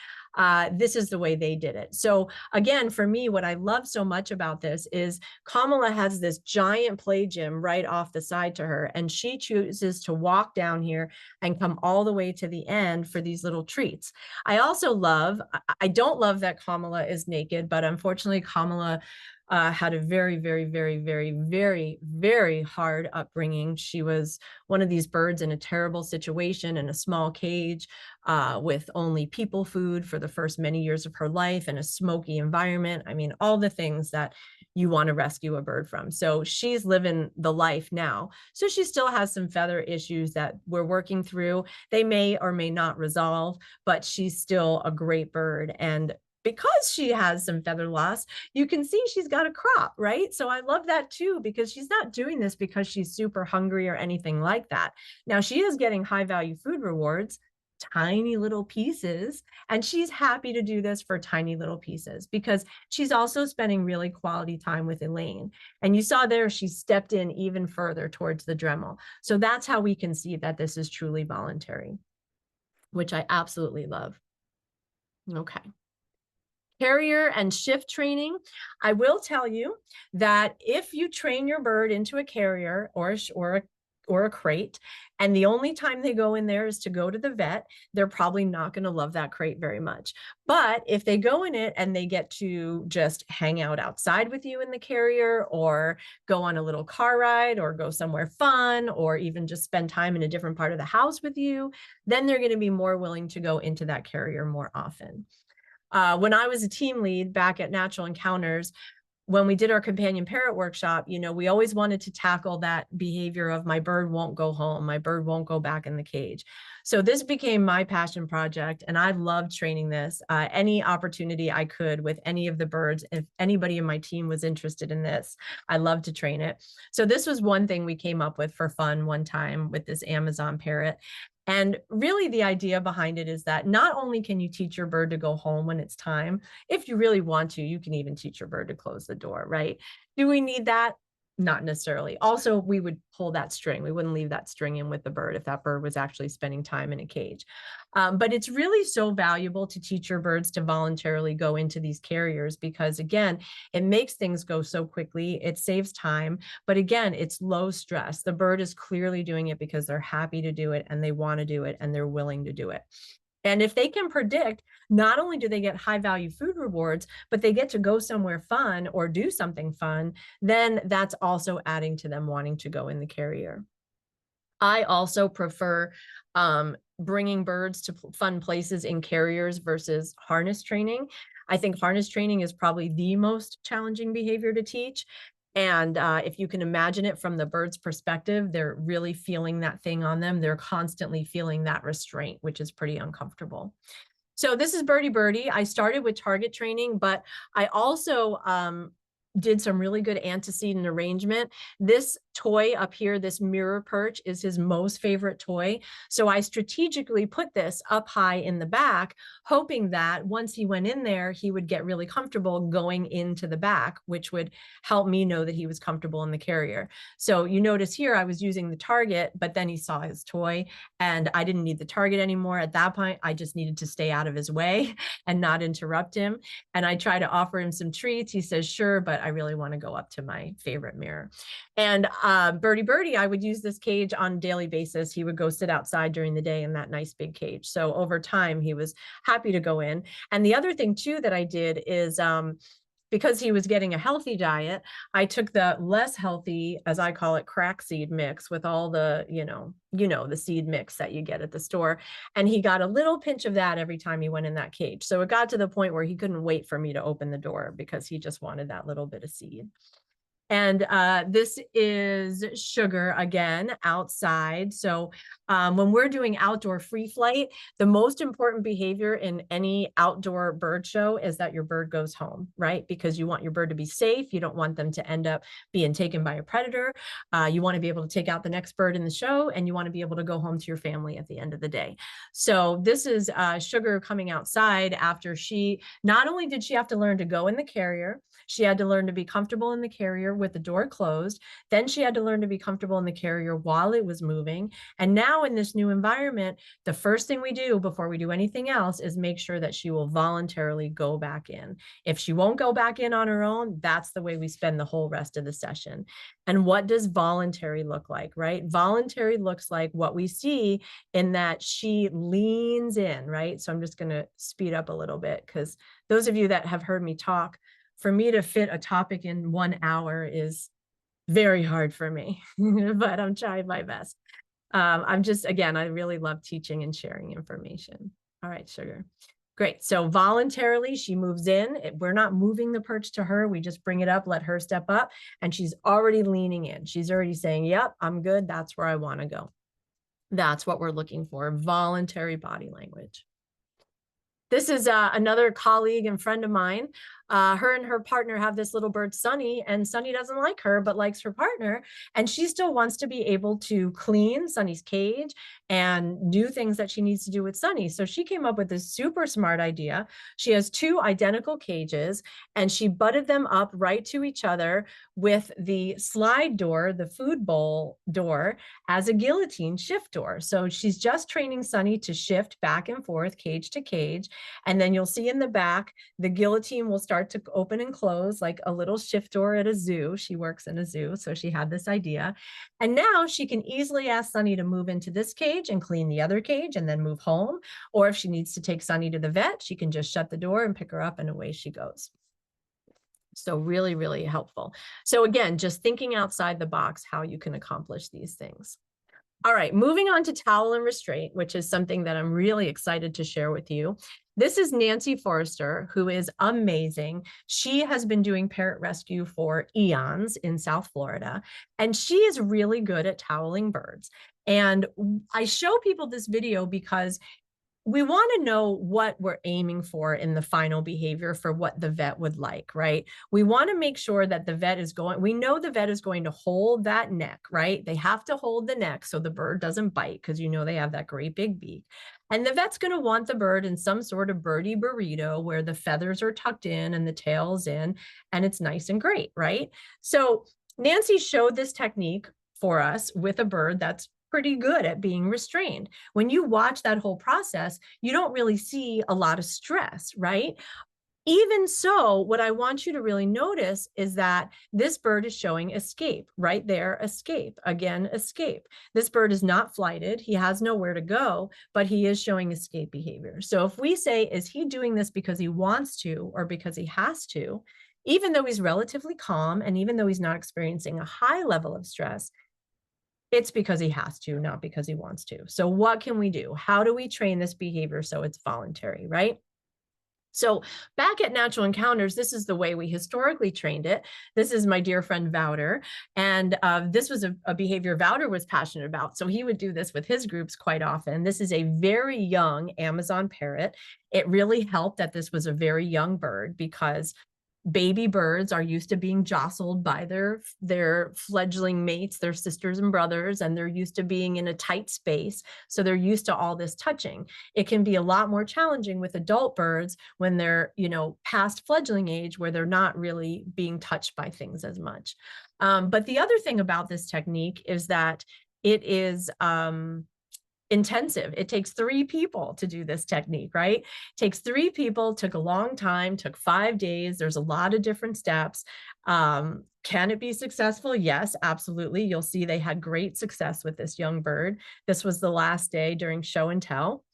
This is the way they did it. So again, for me, what I love so much about this is Kamala has this giant play gym right off the side to her, and she chooses to walk down here and come all the way to the end for these little treats. I also love, I don't love that Kamala is naked, but unfortunately Kamala had a very, very, very, very, very, very hard upbringing. She was one of these birds in a terrible situation in a small cage with only people food for the first many years of her life and a smoky environment. I mean, all the things that you want to rescue a bird from. So she's living the life now. So she still has some feather issues that we're working through. They may or may not resolve, but she's still a great bird. And because she has some feather loss, you can see she's got a crop, right? So I love that too, because she's not doing this because she's super hungry or anything like that. Now she is getting high value food rewards, tiny little pieces, and she's happy to do this for tiny little pieces because she's also spending really quality time with Elaine. And you saw there, she stepped in even further towards the Dremel. So that's how we can see that this is truly voluntary, which I absolutely love. Okay. Carrier and shift training. I will tell you that if you train your bird into a carrier or a crate, and the only time they go in there is to go to the vet, they're probably not going to love that crate very much. But if they go in it and they get to just hang out outside with you in the carrier, or go on a little car ride, or go somewhere fun, or even just spend time in a different part of the house with you, then they're going to be more willing to go into that carrier more often. When I was a team lead back at Natural Encounters, when we did our companion parrot workshop, you know, we always wanted to tackle that behavior of my bird won't go home, my bird won't go back in the cage. So this became my passion project, and I loved training this. Any opportunity I could with any of the birds, if anybody in my team was interested in this, I loved to train it. So this was one thing we came up with for fun one time with this Amazon parrot. And really the idea behind it is that not only can you teach your bird to go home when it's time, if you really want to, you can even teach your bird to close the door, right? Do we need that? Not necessarily. Also, we would pull that string. We wouldn't leave that string in with the bird if that bird was actually spending time in a cage. But it's really so valuable to teach your birds to voluntarily go into these carriers because, again, it makes things go so quickly. It saves time. But again, it's low stress. The bird is clearly doing it because they're happy to do it and they want to do it and they're willing to do it. And if they can predict, not only do they get high value food rewards, but they get to go somewhere fun or do something fun, then that's also adding to them wanting to go in the carrier. I also prefer bringing birds to fun places in carriers versus harness training. I think harness training is probably the most challenging behavior to teach. And if you can imagine it from the bird's perspective, they're really feeling that thing on them. They're constantly feeling that restraint, which is pretty uncomfortable. So this is Birdie Birdie. I started with target training, but I also did some really good antecedent arrangement. This toy up here, this mirror perch, is his most favorite toy. So I strategically put this up high in the back, hoping that once he went in there, he would get really comfortable going into the back, which would help me know that he was comfortable in the carrier. So you notice here, I was using the target, but then he saw his toy and I didn't need the target anymore. At that point, I just needed to stay out of his way and not interrupt him. And I try to offer him some treats. He says, sure, but I really want to go up to my favorite mirror. And Birdie Birdie, I would use this cage on a daily basis. He would go sit outside during the day in that nice big cage. So over time, he was happy to go in. And the other thing too that I did is because he was getting a healthy diet, I took the less healthy, as I call it, crack seed mix with all the, the seed mix that you get at the store. And he got a little pinch of that every time he went in that cage. So it got to the point where he couldn't wait for me to open the door because he just wanted that little bit of seed. And this is Sugar again outside. So when we're doing outdoor free flight, the most important behavior in any outdoor bird show is that your bird goes home, right? Because you want your bird to be safe. You don't want them to end up being taken by a predator. You want to be able to take out the next bird in the show, and you want to be able to go home to your family at the end of the day. So this is Sugar coming outside after not only did she have to learn to go in the carrier, she had to learn to be comfortable in the carrier with the door closed. Then she had to learn to be comfortable in the carrier while it was moving. And now in this new environment, the first thing we do before we do anything else is make sure that she will voluntarily go back in. If she won't go back in on her own, that's the way we spend the whole rest of the session. And what does voluntary look like, right? Voluntary looks like what we see in that she leans in, right? So I'm just going to speed up a little bit because those of you that have heard me talk, for me to fit a topic in 1 hour is very hard for me, but I'm trying my best. Again, I really love teaching and sharing information. All right, Sugar. Great. So voluntarily, she moves in. We're not moving the perch to her. We just bring it up, let her step up, and she's already leaning in. She's already saying, yep, I'm good. That's where I want to go. That's what we're looking for, voluntary body language. This is another colleague and friend of mine. Her and her partner have this little bird, Sunny, and Sunny doesn't like her, but likes her partner. And she still wants to be able to clean Sunny's cage and do things that she needs to do with Sunny. So she came up with this super smart idea. She has 2 identical cages and she butted them up right to each other with the slide door, the food bowl door, as a guillotine shift door. So she's just training Sunny to shift back and forth, cage to cage. And then you'll see in the back, the guillotine will start to open and close like a little shift door at a zoo. She works in a zoo, so she had this idea. And now she can easily ask Sunny to move into this cage and clean the other cage and then move home. Or if she needs to take Sunny to the vet, she can just shut the door and pick her up and away she goes. So really, really helpful. So again, just thinking outside the box, how you can accomplish these things. All right, moving on to towel and restraint, which is something that I'm really excited to share with you. This is Nancy Forrester, who is amazing. She has been doing parrot rescue for eons in South Florida, and she is really good at toweling birds. And I show people this video because we want to know what we're aiming for in the final behavior for what the vet would like, right? We want to make sure that the vet is going, we know the vet is going to hold that neck, right? They have to hold the neck so the bird doesn't bite because you know they have that great big beak. And the vet's going to want the bird in some sort of birdie burrito where the feathers are tucked in and the tail's in and it's nice and great, right? So Nancy showed this technique for us with a bird that's pretty good at being restrained. When you watch that whole process, you don't really see a lot of stress, right? Even so, what I want you to really notice is that this bird is showing escape right there, escape, again, escape. This bird is not flighted. He has nowhere to go, but he is showing escape behavior. So if we say, is he doing this because he wants to or because he has to, even though he's relatively calm and even though he's not experiencing a high level of stress, it's because he has to, not because he wants to. So what can we do? How do we train this behavior so it's voluntary, right? So back at Natural Encounters, this is the way we historically trained it. This is my dear friend Wouter. And this was a behavior Wouter was passionate about. So he would do this with his groups quite often. This is a very young Amazon parrot. It really helped that this was a very young bird because baby birds are used to being jostled by their fledgling mates, their sisters and brothers, and they're used to being in a tight space. So they're used to all this touching. It can be a lot more challenging with adult birds when they're, past fledgling age where they're not really being touched by things as much. But the other thing about this technique is that it is intensive. It takes 3 people to do this technique, right? It takes 3 people, took a long time, took 5 days. There's a lot of different steps. Can it be successful? Yes, absolutely. You'll see they had great success with this young bird. This was the last day during show and tell.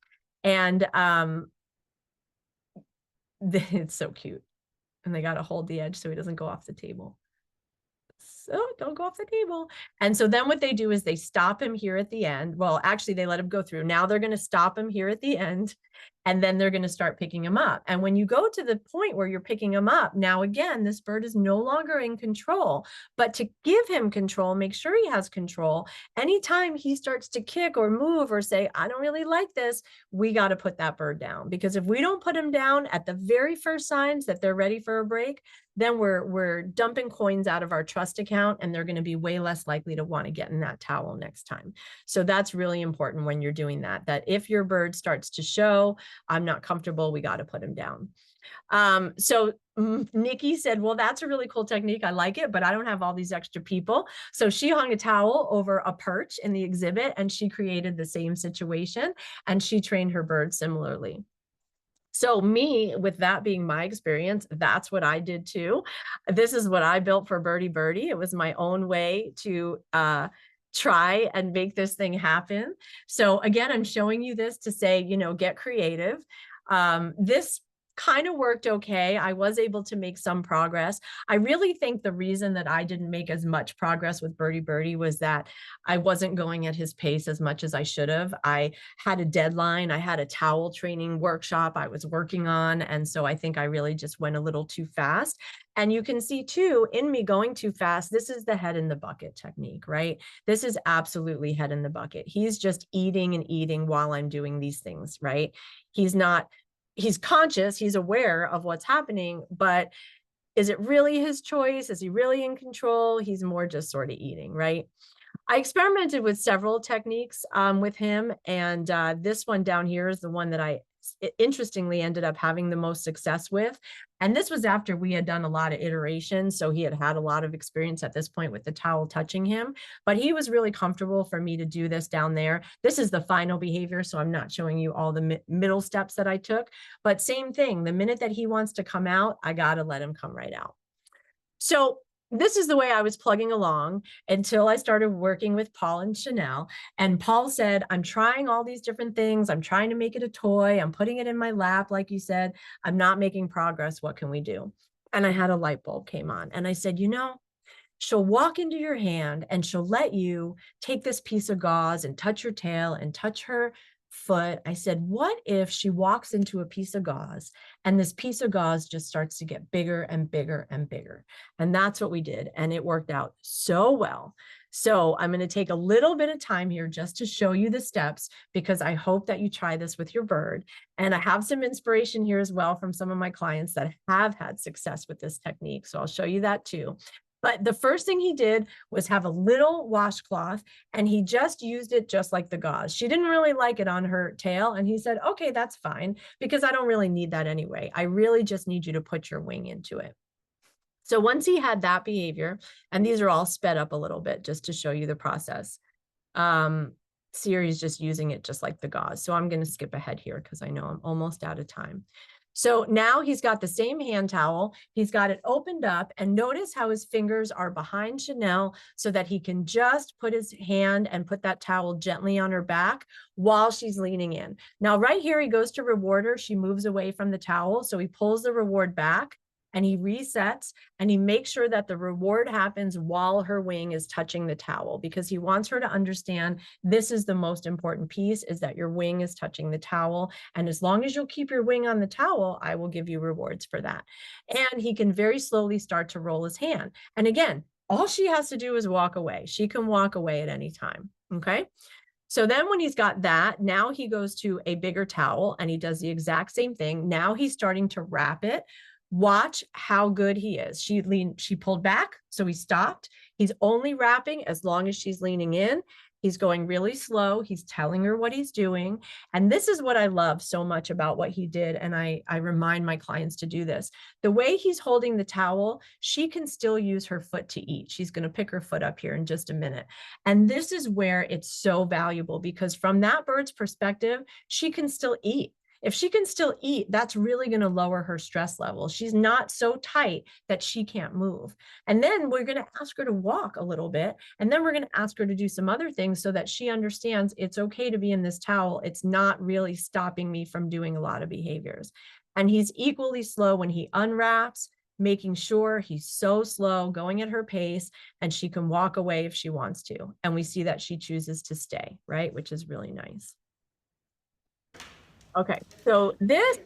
And it's so cute. And they got to hold the edge so he doesn't go off the table. So don't go off the table. And so then what they do is they stop him here at the end. Well, actually, they let him go through. Now they're going to stop him here at the end, and then they're going to start picking him up. And when you go to the point where you're picking him up, now again, this bird is no longer in control. But to give him control, make sure he has control. Anytime he starts to kick or move or say, I don't really like this, we got to put that bird down. Because if we don't put him down at the very first signs that they're ready for a break, then we're dumping coins out of our trust account, and they're going to be way less likely to want to get in that towel next time. So that's really important when you're doing that if your bird starts to show, I'm not comfortable, we got to put him down. So Nikki said, well, that's a really cool technique. I like it, but I don't have all these extra people. So she hung a towel over a perch in the exhibit, and she created the same situation, and she trained her bird similarly. So me, with that being my experience, that's what I did too. This is what I built for Birdie Birdie. It was my own way to try and make this thing happen. So again, I'm showing you this to say, get creative. This kind of worked okay. I was able to make some progress. I really think the reason that I didn't make as much progress with Birdie Birdie was that I wasn't going at his pace as much as I should have. I had a deadline. I had a towel training workshop I was working on. And so I think I really just went a little too fast. And you can see too, in me going too fast, this is the head in the bucket technique, right? This is absolutely head in the bucket. He's just eating and eating while I'm doing these things, right? He's conscious, he's aware of what's happening, but is it really his choice? Is he really in control? He's more just sort of eating, right? I experimented with several techniques with him, and this one down here is the one that I interestingly ended up having the most success with. And this was after we had done a lot of iterations. So he had had a lot of experience at this point with the towel touching him, but he was really comfortable for me to do this down there. This is the final behavior. So I'm not showing you all the middle steps that I took, but same thing. The minute that he wants to come out, I got to let him come right out. So this is the way I was plugging along until I started working with Paul and Chanel. And Paul said, I'm trying all these different things. I'm trying to make it a toy. I'm putting it in my lap. Like you said, I'm not making progress. What can we do? And I had a light bulb came on, and I said, she'll walk into your hand and she'll let you take this piece of gauze and touch your tail and touch her foot. I said, what if she walks into a piece of gauze and this piece of gauze just starts to get bigger and bigger and bigger? And that's what we did. And it worked out so well. So I'm going to take a little bit of time here just to show you the steps, because I hope that you try this with your bird. And I have some inspiration here as well from some of my clients that have had success with this technique. So I'll show you that too. But the first thing he did was have a little washcloth, and he just used it just like the gauze. She didn't really like it on her tail. And he said, okay, that's fine, because I don't really need that anyway. I really just need you to put your wing into it. So once he had that behavior, and these are all sped up a little bit just to show you the process. Siri's just using it just like the gauze. So I'm going to skip ahead here because I know I'm almost out of time. So now he's got the same hand towel. He's got it opened up, and notice how his fingers are behind Chanel so that he can just put his hand and put that towel gently on her back while she's leaning in. Now, right here, he goes to reward her. She moves away from the towel. So he pulls the reward back, and he resets, and he makes sure that the reward happens while her wing is touching the towel, because he wants her to understand this is the most important piece, is that your wing is touching the towel. And as long as you'll keep your wing on the towel, I will give you rewards for that. And he can very slowly start to roll his hand. And again, all she has to do is walk away. She can walk away at any time. Okay. So then when he's got that, now he goes to a bigger towel and he does the exact same thing. Now he's starting to wrap it. Watch how good he is. She pulled back, so he stopped. He's only wrapping as long as she's leaning in. He's going really slow. He's telling her what he's doing. And this is what I love so much about what he did. And I remind my clients to do this. The way he's holding the towel, she can still use her foot to eat. She's going to pick her foot up here in just a minute. And this is where it's so valuable, because from that bird's perspective, she can still eat. If she can still eat, that's really going to lower her stress level. She's not so tight that she can't move. And then we're going to ask her to walk a little bit. And then we're going to ask her to do some other things so that she understands it's okay to be in this towel. It's not really stopping me from doing a lot of behaviors. And he's equally slow when he unwraps, making sure he's so slow, going at her pace, and she can walk away if she wants to. And we see that she chooses to stay, right? Which is really nice. Okay, so this,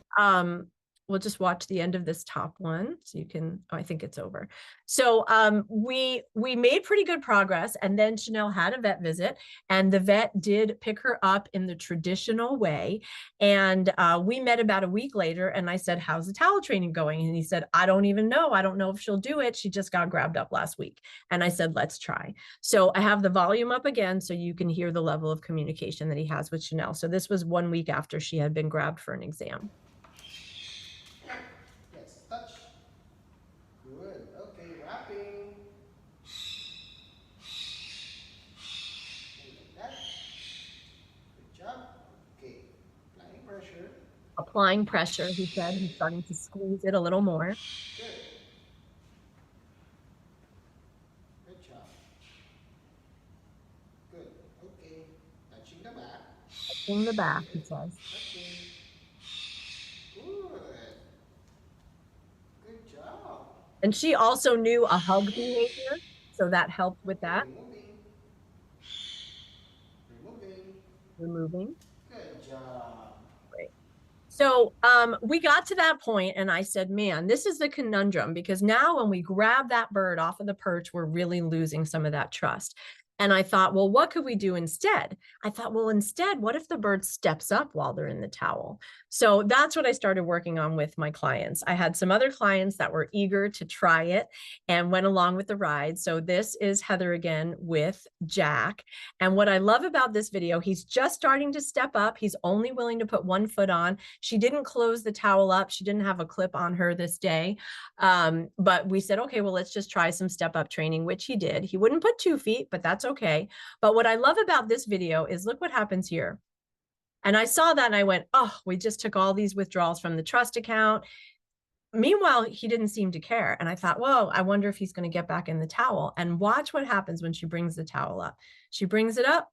we'll just watch the end of this top one so you can, oh, I think it's over. So we made pretty good progress, and then Chanel had a vet visit, and the vet did pick her up in the traditional way. And we met about a week later, and I said, how's the towel training going? And he said, I don't even know. I don't know if she'll do it. She just got grabbed up last week. And I said, let's try. So I have the volume up again so you can hear the level of communication that he has with Chanel. So this was 1 week after she had been grabbed for an exam. Yes, touch. Good. Okay, wrapping. Like that. Good job. Okay. Applying pressure. Applying pressure, he said. He's starting to squeeze it a little more. Good. Good job. Good. Okay. Touching the back. In the back, he says. Okay. Good. Good job. And she also knew a hug behavior, so that helped with that. Removing. Removing. Removing. Good job. Great. So we got to that point, and I said, man, this is the conundrum, because now when we grab that bird off of the perch, we're really losing some of that trust. And I thought, well, what could we do instead? I thought, well, instead, what if the bird steps up while they're in the towel? So that's what I started working on with my clients. I had some other clients that were eager to try it and went along with the ride. So this is Heather again with Jack. And what I love about this video, he's just starting to step up. He's only willing to put 1 foot on. She didn't close the towel up. She didn't have a clip on her this day. But we said, okay, well, let's just try some step up training, which he did. He wouldn't put 2 feet, but that's okay. But what I love about this video is look what happens here. And I saw that and I went, oh, we just took all these withdrawals from the trust account. Meanwhile, he didn't seem to care. And I thought, whoa, I wonder if he's going to get back in the towel. And watch what happens when she brings the towel up. She brings it up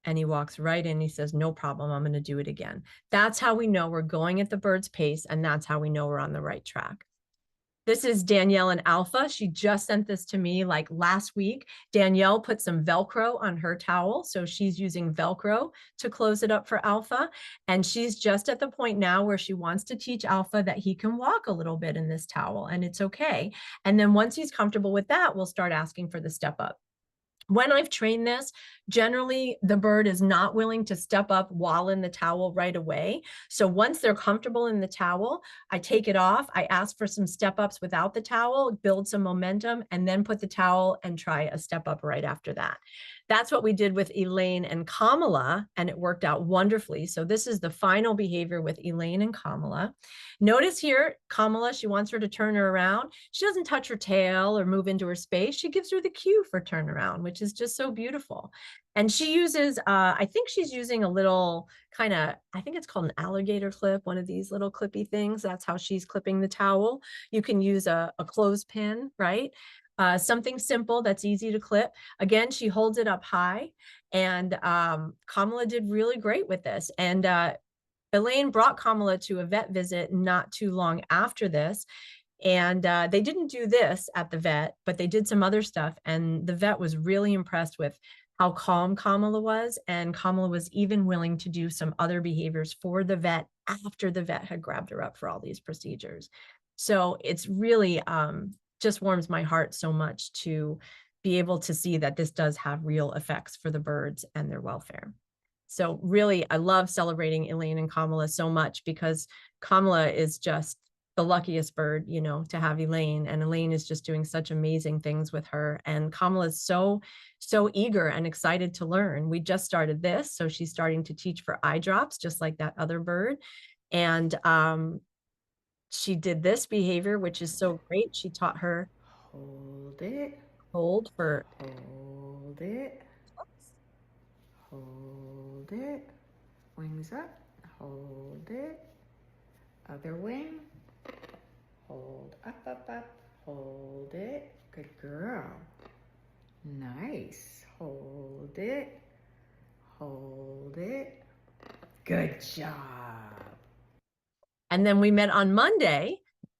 and he walks right in. He says, no problem. I'm going to do it again. That's how we know we're going at the bird's pace. And that's how we know we're on the right track. This is Danielle and Alpha. She just sent this to me like last week. Danielle put some Velcro on her towel. So she's using Velcro to close it up for Alpha. And she's just at the point now where she wants to teach Alpha that he can walk a little bit in this towel and it's okay. And then once he's comfortable with that, we'll start asking for the step up. When I've trained this, generally the bird is not willing to step up while in the towel right away. So once they're comfortable in the towel, I take it off. I ask for some step ups without the towel, build some momentum, and then put the towel and try a step up right after that. That's what we did with Elaine and Kamala, and it worked out wonderfully. So this is the final behavior with Elaine and Kamala. Notice here, Kamala, she wants her to turn her around. She doesn't touch her tail or move into her space. She gives her the cue for turnaround, which is just so beautiful. And she uses, I think she's using a little kind of, I think it's called an alligator clip, one of these little clippy things. That's how she's clipping the towel. You can use a clothespin, right? Something simple that's easy to clip. Again, she holds it up high, and Kamala did really great with this. And Elaine brought Kamala to a vet visit not too long after this. And they didn't do this at the vet, but they did some other stuff. And the vet was really impressed with how calm Kamala was. And Kamala was even willing to do some other behaviors for the vet after the vet had grabbed her up for all these procedures. So it's really just warms my heart so much to be able to see that this does have real effects for the birds and their welfare. So really, I love celebrating Elaine and Kamala so much, because Kamala is just the luckiest bird, you know, to have Elaine, and Elaine is just doing such amazing things with her. And Kamala is so eager and excited to learn. We just started this, so she's starting to teach for eye drops, just like that other bird. And she did this behavior, which is so great. She taught her Hold it. hold for Hold it. Hold it. Wings up. Hold it. Other wing. Hold up, up, up. Hold it. Good girl. Nice. Hold it. Hold it. Good job. And then we met on Monday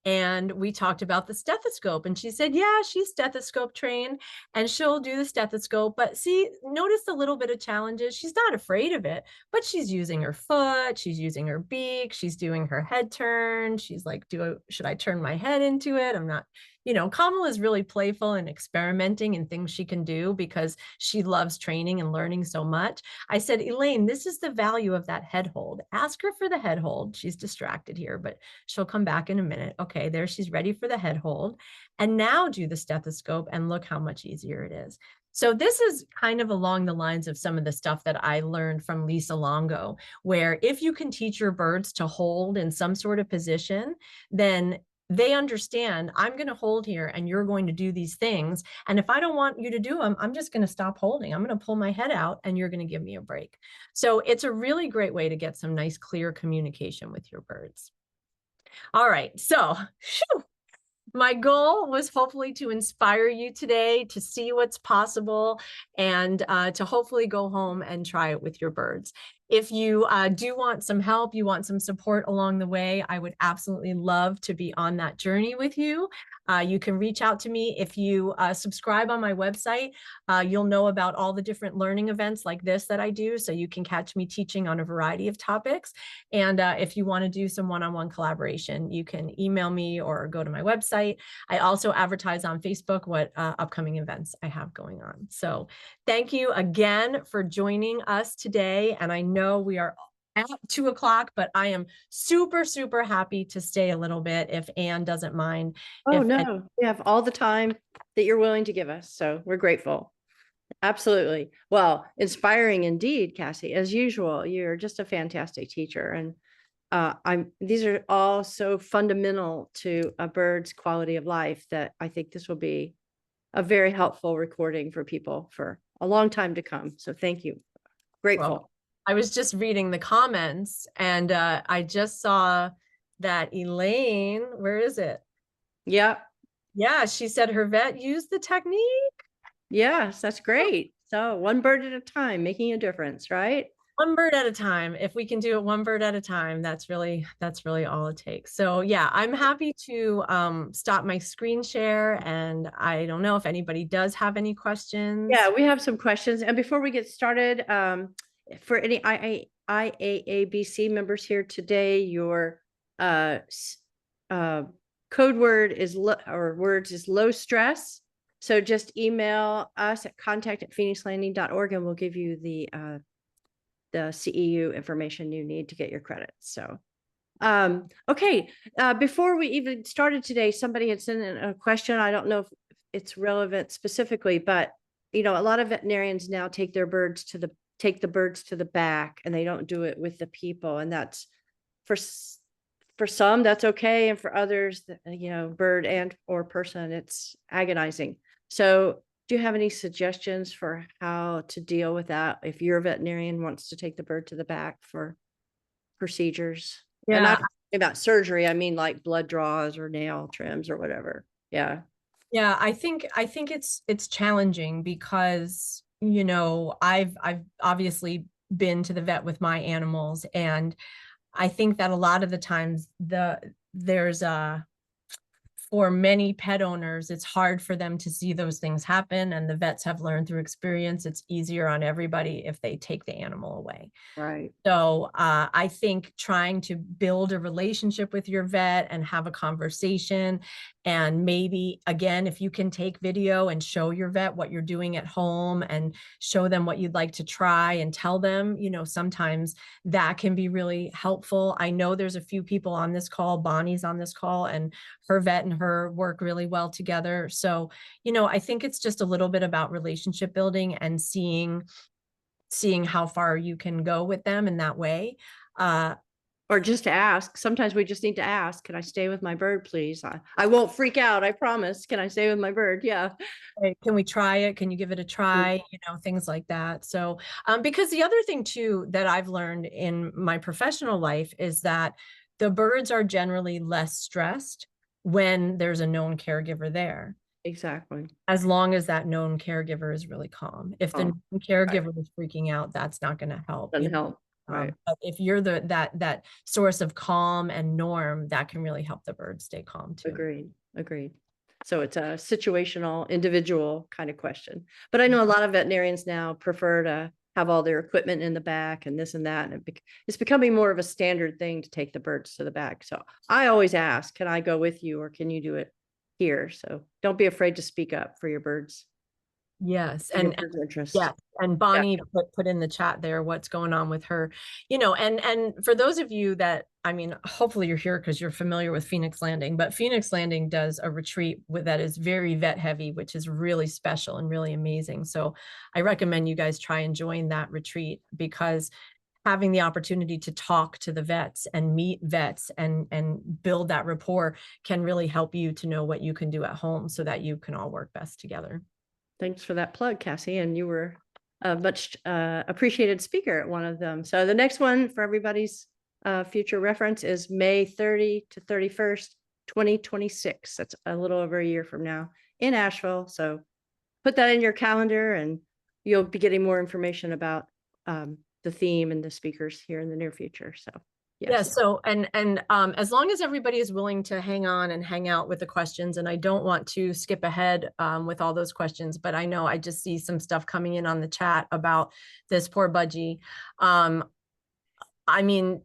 and we talked about the stethoscope, and she said, yeah, she's stethoscope trained and she'll do the stethoscope. But see, notice the little bit of challenges. She's not afraid of it, but she's using her foot, she's using her beak, she's doing her head turn. She's like, should I turn my head into it? I'm not, you know, Kamala is really playful and experimenting in things she can do because she loves training and learning so much. I said, Elaine, this is the value of that head hold. Ask her for the head hold. She's distracted here, but she'll come back in a minute. Okay, there, she's ready for the head hold. And now do the stethoscope, and look how much easier it is. So this is kind of along the lines of some of the stuff that I learned from Lisa Longo, where if you can teach your birds to hold in some sort of position, then they understand, I'm going to hold here and you're going to do these things. And if I don't want you to do them, I'm just going to stop holding. I'm going to pull my head out and you're going to give me a break. So it's a really great way to get some nice, clear communication with your birds. All right. So my goal was hopefully to inspire you today to see what's possible, and to hopefully go home and try it with your birds. If you do want some help, you want some support along the way, I would absolutely love to be on that journey with you. You can reach out to me. If you subscribe on my website, you'll know about all the different learning events like this that I do. So you can catch me teaching on a variety of topics. And if you want to do some one-on-one collaboration, you can email me or go to my website. I also advertise on Facebook what upcoming events I have going on. So thank you again for joining us today. And I know we are at 2 o'clock, but I am super, super happy to stay a little bit if Anne doesn't mind. Oh, no, we have all the time that you're willing to give us. So we're grateful. Absolutely. Well, inspiring indeed, Cassie, as usual. You're just a fantastic teacher. And these are all so fundamental to a bird's quality of life that I think this will be a very helpful recording for people for a long time to come. So thank you. Grateful. Well, I was just reading the comments, and I just saw that Elaine, where is it? Yeah. Yeah, she said her vet used the technique. Yes, that's great. So one bird at a time, making a difference, right? One bird at a time. If we can do it one bird at a time, that's really all it takes. So yeah, I'm happy to stop my screen share, and I don't know if anybody does have any questions. Yeah, we have some questions. And before we get started, for any IAABC members here today, your code word is words is low stress. So just email us at contact@phoenixlanding.org and we'll give you the CEU information you need to get your credits. So, okay. Before we even started today, somebody had sent in a question. I don't know if it's relevant specifically, but you know, a lot of veterinarians now take the birds to the back and they don't do it with the people. And that's for some, that's okay. And for others, you know, bird and or person, it's agonizing. So do you have any suggestions for how to deal with that if your veterinarian wants to take the bird to the back for procedures? And Yeah. I'm not talking about surgery, I mean like blood draws or nail trims or whatever. Yeah. Yeah, I think it's challenging because, you know, I've obviously been to the vet with my animals, and I think that a lot of the times there's for many pet owners, it's hard for them to see those things happen. And the vets have learned through experience, it's easier on everybody if they take the animal away. Right. So I think trying to build a relationship with your vet and have a conversation, and maybe, again, if you can take video and show your vet what you're doing at home and show them what you'd like to try and tell them, you know, sometimes that can be really helpful. I know there's a few people on this call, Bonnie's on this call, and her vet and her work really well together. So, you know, I think it's just a little bit about relationship building and seeing how far you can go with them in that way. Or just to ask. Sometimes we just need to ask, can I stay with my bird, please? I won't freak out, I promise. Can I stay with my bird? Yeah. Can we try it? Can you give it a try? You know, things like that. So, because the other thing too that I've learned in my professional life is that the birds are generally less stressed when there's a known caregiver there, Exactly. as long as that known caregiver is really calm. If the known Right. caregiver is freaking out, that's not going to help. Doesn't help. Right. But if you're that source of calm and norm, that can really help the bird stay calm too. Agreed. So it's a situational, individual kind of question. But I know a lot of veterinarians now prefer to have all their equipment in the back and this and that. And it's becoming more of a standard thing to take the birds to the back. So I always ask, can I go with you or can you do it here? So don't be afraid to speak up for your birds. Yes. Your And birds' interest. yeah, and Bonnie put in the chat there what's going on with her, you know, and for those of you that, I mean, hopefully you're here because you're familiar with Phoenix Landing, but Phoenix Landing does a retreat that is very vet heavy, which is really special and really amazing. So I recommend you guys try and join that retreat, because having the opportunity to talk to the vets and meet vets and build that rapport can really help you to know what you can do at home so that you can all work best together. Thanks for that plug, Cassie. And you were a much appreciated speaker at one of them. So the next one for everybody's future reference is May 30 to 31st, 2026. That's a little over a year from now in Asheville. So put that in your calendar and you'll be getting more information about the theme and the speakers here in the near future. So yes. Yeah, so and as long as everybody is willing to hang on and hang out with the questions, and I don't want to skip ahead with all those questions, but I know I just see some stuff coming in on the chat about this poor budgie. I mean,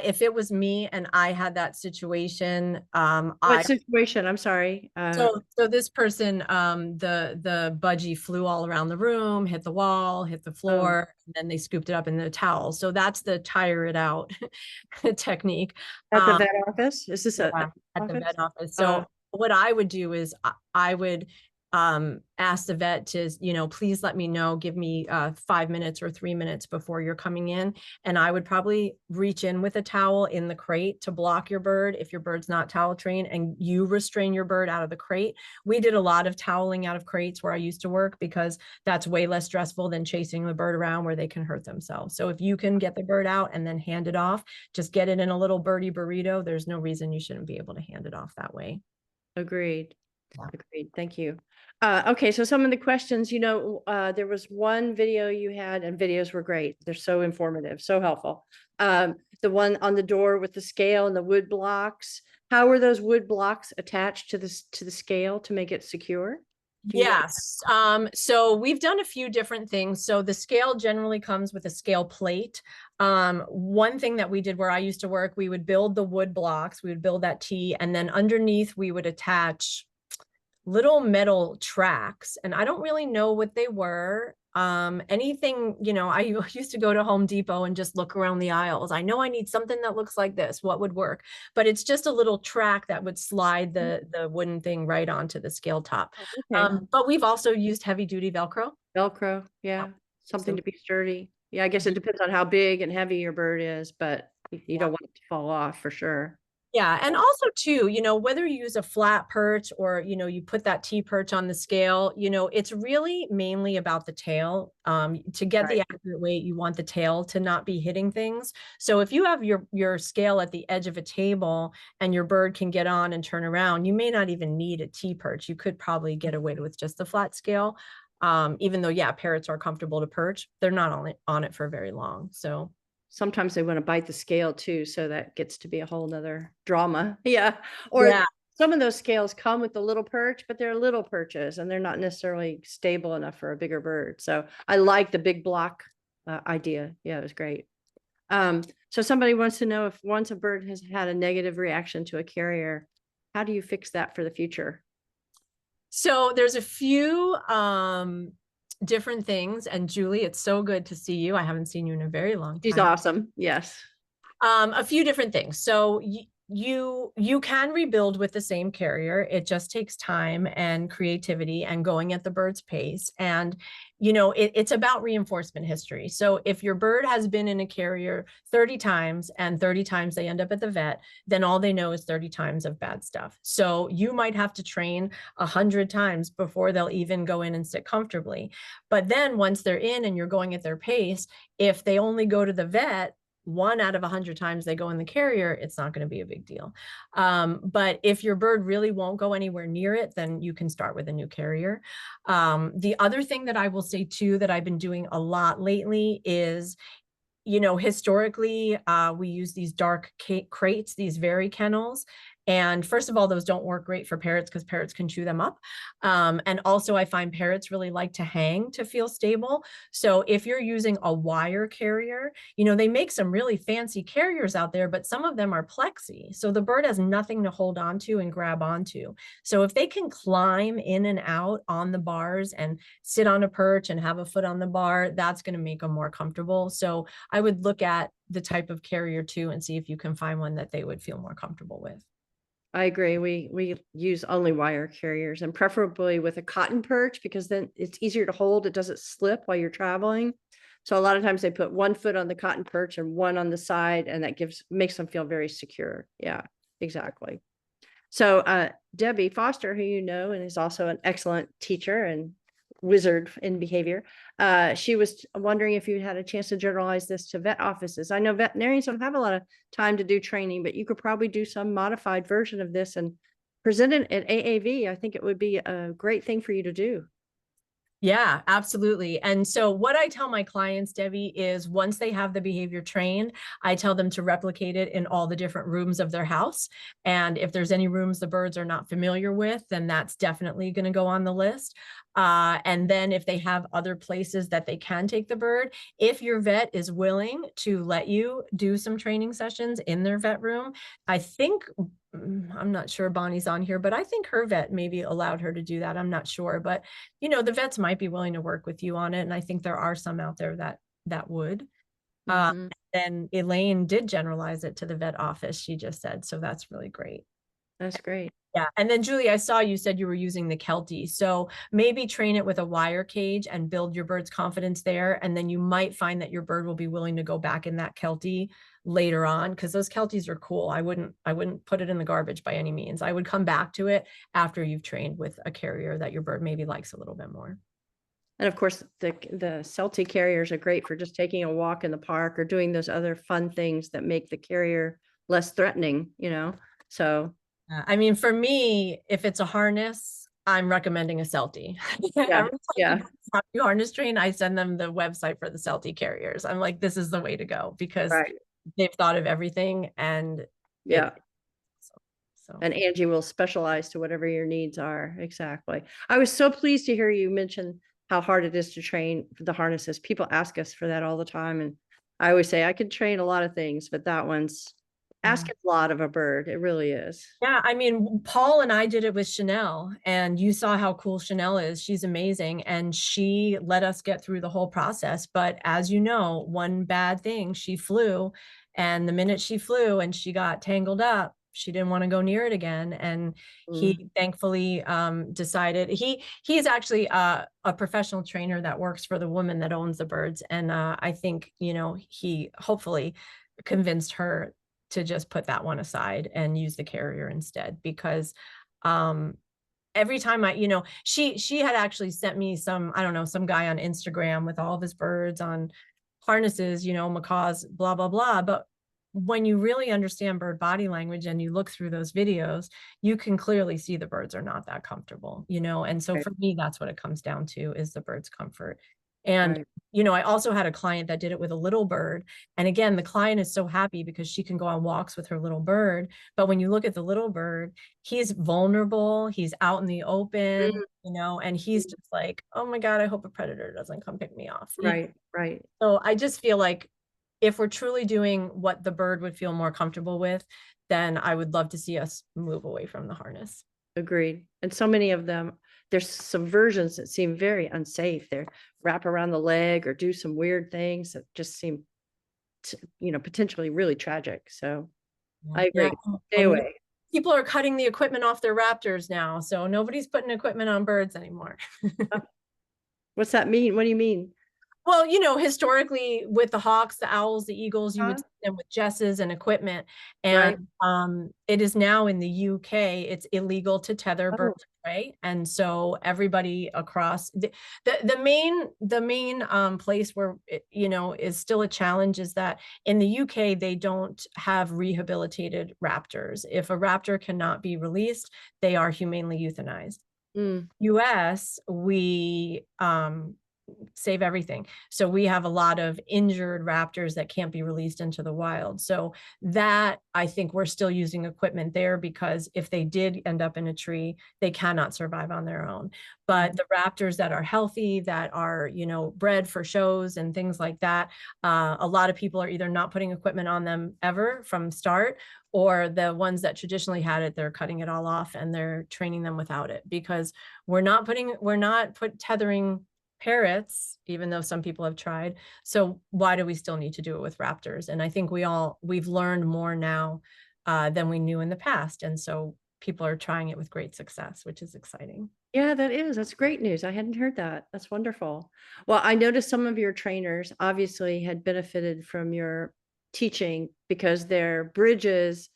if it was me and I had that situation, what situation? I'm sorry. So this person, the budgie flew all around the room, hit the wall, hit the floor, and then they scooped it up in the towel. So that's the tire it out technique. At the vet office? Is this at the vet office? So what I would do is I would ask the vet to, you know, please let me know, give me 5 minutes or 3 minutes before you're coming in. And I would probably reach in with a towel in the crate to block your bird if your bird's not towel trained, and you restrain your bird out of the crate. We did a lot of toweling out of crates where I used to work, because that's way less stressful than chasing the bird around where they can hurt themselves. So if you can get the bird out and then hand it off, just get it in a little birdie burrito. There's no reason you shouldn't be able to hand it off that way. Agreed. Agreed. Thank you. Okay, so some of the questions, you know, there was one video you had, and videos were great. They're so informative, so helpful. The one on the door with the scale and the wood blocks. How were those wood blocks attached to the scale to make it secure? Yes. So we've done a few different things. So the scale generally comes with a scale plate. One thing that we did where I used to work, we would build the wood blocks, we would build that T, and then underneath we would attach little metal tracks, and I don't really know what they were. Anything, I used to go to Home Depot and just look around the aisles. I know I need something that looks like this. What would work? But it's just a little track that would slide the wooden thing right onto the scale top. Okay. But we've also used heavy duty Velcro. Velcro, yeah, something So to be sturdy. Yeah, I guess it depends on how big and heavy your bird is, but you don't want it to fall off for sure. yeah, and also too, whether you use a flat perch or, you put that T perch on the scale, it's really mainly about the tail. To get the Right. accurate weight, you want the tail to not be hitting things. So if you have your scale at the edge of a table and your bird can get on and turn around, you may not even need a T perch. You could probably get away with just the flat scale. Even though, yeah, parrots are comfortable to perch, they're not on it for very long. So Sometimes they want to bite the scale too, so that gets to be a whole nother drama. Yeah. Or yeah. some of those scales come with the little perch, but they're little perches and they're not necessarily stable enough for a bigger bird. So I like the big block idea. Yeah, it was great. So somebody wants to know if once a bird has had a negative reaction to a carrier, how do you fix that for the future? So there's a few different things. And Julie, it's so good to see you. I haven't seen you in a very long She's time. awesome. Yes. A few different things. So you can rebuild with the same carrier. It just takes time and creativity and going at the bird's pace. And it's about reinforcement history. So if your bird has been in a carrier 30 times and 30 times they end up at the vet, then all they know is 30 times of bad stuff. So you might have to train 100 times before they'll even go in and sit comfortably. But then once they're in and you're going at their pace, if they only go to the vet 1 out of 100 times they go in the carrier, it's not going to be a big deal. But if your bird really won't go anywhere near it, then you can start with a new carrier. The other thing that I will say too, that I've been doing a lot lately is, historically, we use these dark crates, these very kennels. And first of all, those don't work great for parrots because parrots can chew them up. And also I find parrots really like to hang to feel stable. So if you're using a wire carrier, they make some really fancy carriers out there, but some of them are plexi. So the bird has nothing to hold on to and grab onto. So if they can climb in and out on the bars and sit on a perch and have a foot on the bar, that's going to make them more comfortable. So I would look at the type of carrier too and see if you can find one that they would feel more comfortable with. I agree. We use only wire carriers and preferably with a cotton perch because then it's easier to hold. It doesn't slip while you're traveling. So a lot of times they put 1 foot on the cotton perch and 1 on the side, and that makes them feel very secure. Yeah, exactly. So Debbie Foster, who you know, and is also an excellent teacher and wizard in behavior, she was wondering if you had a chance to generalize this to vet offices. I know veterinarians don't have a lot of time to do training, but you could probably do some modified version of this and present it at AAV. I think it would be a great thing for you to do. Yeah, absolutely. And so what I tell my clients, Debbie, is once they have the behavior trained, I tell them to replicate it in all the different rooms of their house. And if there's any rooms the birds are not familiar with, then that's definitely going to go on the list. And then if they have other places that they can take the bird, if your vet is willing to let you do some training sessions in their vet room, I think, I'm not sure Bonnie's on here, but I think her vet maybe allowed her to do that. I'm not sure, but the vets might be willing to work with you on it. And I think there are some out there that would. Then Elaine did generalize it to the vet office, she just said. So that's really great. That's great. Yeah. And then Julie, I saw you said you were using the Keltie. So maybe train it with a wire cage and build your bird's confidence there. And then you might find that your bird will be willing to go back in that Keltie later on, because those Kelties are cool. I wouldn't put it in the garbage by any means. I would come back to it after you've trained with a carrier that your bird maybe likes a little bit more. And of course, the Celtic carriers are great for just taking a walk in the park or doing those other fun things that make the carrier less threatening, so. I mean, for me, if it's a harness, I'm recommending a Celtie. Yeah, yeah. You harness train, I send them the website for the Celtie carriers. I'm like, this is the way to go because they've thought of everything. And yeah. So. And Angie will specialize to whatever your needs are. Exactly. I was so pleased to hear you mention how hard it is to train the harnesses. People ask us for that all the time. And I always say I could train a lot of things, but that one's asking a lot of a bird. It really is. Yeah, I mean, Paul and I did it with Chanel, and you saw how cool Chanel is. She's amazing, and she let us get through the whole process. But as you know, one bad thing, she flew, and the minute she flew and she got tangled up, she didn't want to go near it again. And he thankfully decided he's actually a professional trainer that works for the woman that owns the birds, and I think he hopefully convinced her to just put that one aside and use the carrier instead, because every time she had actually sent me some guy on Instagram with all of his birds on harnesses, macaws, blah blah blah. But when you really understand bird body language and you look through those videos, you can clearly see the birds are not that comfortable, and so for me, that's what it comes down to, is the bird's comfort. And I also had a client that did it with a little bird. And again, the client is so happy because she can go on walks with her little bird. But when you look at the little bird, he's vulnerable. He's out in the open, and he's just like, oh my God, I hope a predator doesn't come pick me off. Right. So I just feel like if we're truly doing what the bird would feel more comfortable with, then I would love to see us move away from the harness. Agreed. And so many of them, there's some versions that seem very unsafe. They wrap around the leg or do some weird things that just seem, potentially really tragic. So I agree. Stay away. People are cutting the equipment off their raptors now, so nobody's putting equipment on birds anymore. What's that mean? What do you mean? Well, historically with the hawks, the owls, the eagles, you would see them with jesses and equipment. And it is now in the UK, it's illegal to tether birds away. And so everybody across the main place where is still a challenge is that in the UK, they don't have rehabilitated raptors. If a raptor cannot be released, they are humanely euthanized. US, we save everything. So we have a lot of injured raptors that can't be released into the wild. So that, I think we're still using equipment there, because if they did end up in a tree, they cannot survive on their own. But the raptors that are healthy, that are, bred for shows and things like that, a lot of people are either not putting equipment on them ever from start, or the ones that traditionally had it, they're cutting it all off and they're training them without it, because we're not tethering parrots, even though some people have tried. So why do we still need to do it with raptors? And I think we've learned more now than we knew in the past. And so people are trying it with great success, which is exciting. Yeah, that's great news. I hadn't heard that. That's wonderful. Well, I noticed some of your trainers obviously had benefited from your teaching, because their bridges,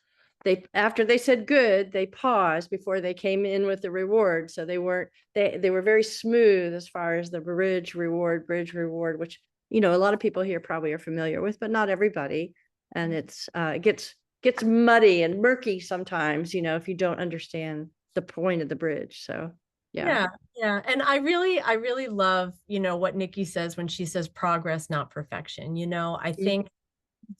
after they said good, they paused before they came in with the reward. So they were very smooth as far as the bridge reward, which, a lot of people here probably are familiar with, but not everybody. And it gets muddy and murky sometimes, if you don't understand the point of the bridge. So yeah. And I really love, what Nikki says when she says progress, not perfection. I think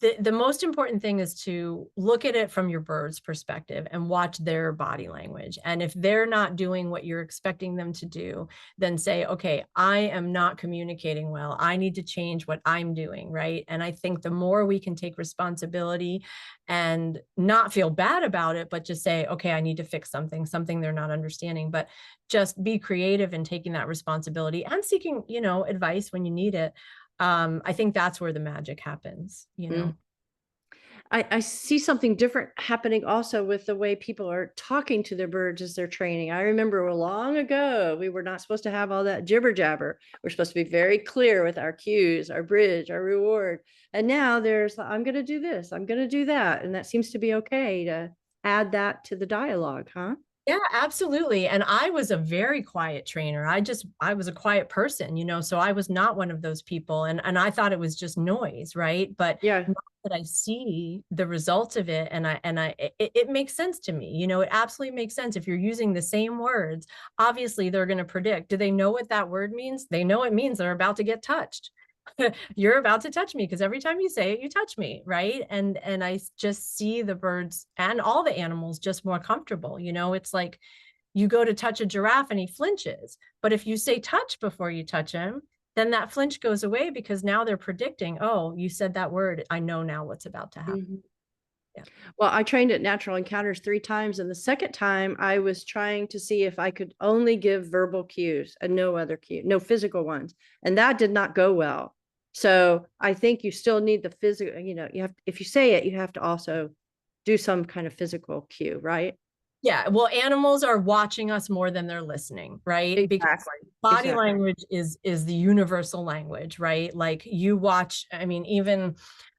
the most important thing is to look at it from your bird's perspective and watch their body language. And if they're not doing what you're expecting them to do, then say, okay, I am not communicating well. I need to change what I'm doing, right? And I think the more we can take responsibility and not feel bad about it, but just say, okay, I need to fix something they're not understanding, but just be creative in taking that responsibility and seeking, advice when you need it. I think that's where the magic happens, I see something different happening also with the way people are talking to their birds as they're training. I remember long ago, we were not supposed to have all that jibber jabber. We're supposed to be very clear with our cues, our bridge, our reward. And now there's, I'm going to do this, I'm going to do that. And that seems to be okay to add that to the dialogue, huh? Yeah, absolutely. And I was a very quiet trainer. I was a quiet person, so I was not one of those people. And I thought it was just noise, right? But yeah, now that I see the results of it, it makes sense to me. It absolutely makes sense. If you're using the same words, obviously they're going to predict. Do they know what that word means? They know it means they're about to get touched. You're about to touch me, because every time you say it, you touch me, right? And I just see the birds and all the animals just more comfortable. It's like you go to touch a giraffe and he flinches, but if you say touch before you touch him, then that flinch goes away, because now they're predicting, oh, you said that word, I know now what's about to happen. Well, I trained at Natural Encounters 3 times, and the second time I was trying to see if I could only give verbal cues and no other cue, no physical ones, and that did not go well. So I think you still need the physical, you have, if you say it, you have to also do some kind of physical cue, right? Yeah, well, animals are watching us more than they're listening, right? Because Exactly. body Exactly. language is the universal language, right? Like you watch, I mean, even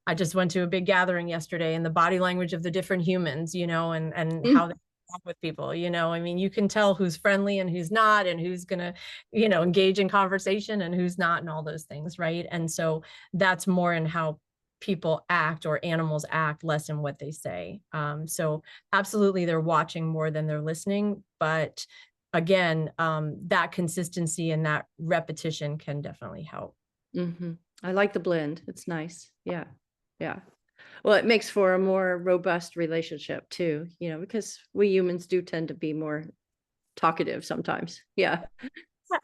I just went to a big gathering yesterday, and the body language of the different humans, and how they talk with people, I mean, you can tell who's friendly and who's not, and who's gonna, engage in conversation and who's not, and all those things, right? And so that's more in how people act or animals act, less in what they say. So absolutely, they're watching more than they're listening, but again, that consistency and that repetition can definitely help. I like the blend. It's nice. Yeah. Yeah. Well, it makes for a more robust relationship too, because we humans do tend to be more talkative sometimes. Yeah.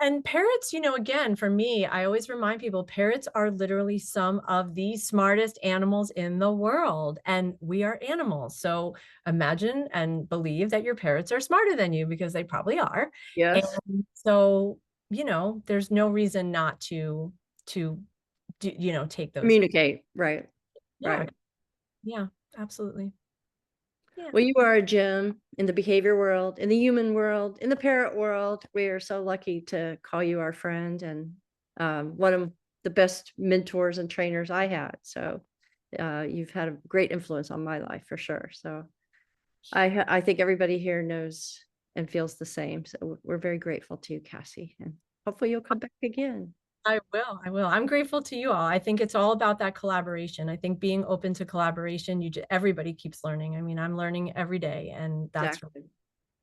And parrots, again, for me, I always remind people parrots are literally some of the smartest animals in the world, and we are animals. So imagine and believe that your parrots are smarter than you, because they probably are. And Yes. so, there's no reason not to do, take those. Communicate. Right. Yeah. Right. Yeah, absolutely. Yeah. Well, you are a gem in the behavior world, in the human world, in the parrot world. We are so lucky to call you our friend, and one of the best mentors and trainers I had. So you've had a great influence on my life for sure. So I think everybody here knows and feels the same. So we're very grateful to you, Cassie, and hopefully you'll come back again. I will. I will. I'm grateful to you all. I think it's all about that collaboration. I think being open to collaboration, everybody keeps learning. I mean, I'm learning every day, and that's Exactly.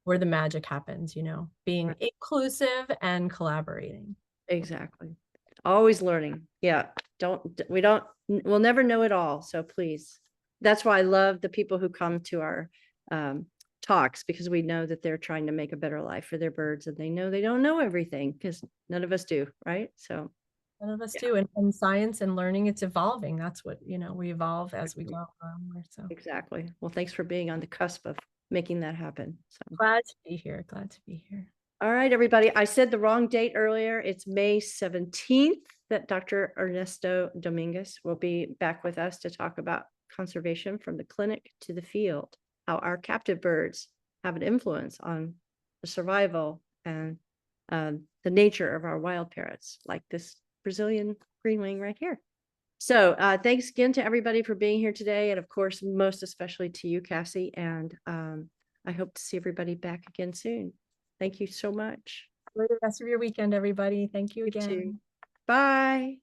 where the magic happens, being Right. inclusive and collaborating. Exactly. Always learning. Yeah. We'll never know it all. So please. That's why I love the people who come to our talks, because we know that they're trying to make a better life for their birds, and they know they don't know everything, because none of us do. Right. So None of us yeah, do. And science and learning, it's evolving. That's what, we evolve as we go. So exactly. Well, thanks for being on the cusp of making that happen. So. glad to be here. Glad to be here. All right, everybody. I said the wrong date earlier. It's May 17th that Dr. Ernesto Dominguez will be back with us to talk about conservation from the clinic to the field, how our captive birds have an influence on the survival and the nature of our wild parrots, like this Brazilian greenwing right here. So thanks again to everybody for being here today. And of course, most especially to you, Cassie. And I hope to see everybody back again soon. Thank you so much. Enjoy the rest of your weekend, everybody. Thank you You too. again. Bye.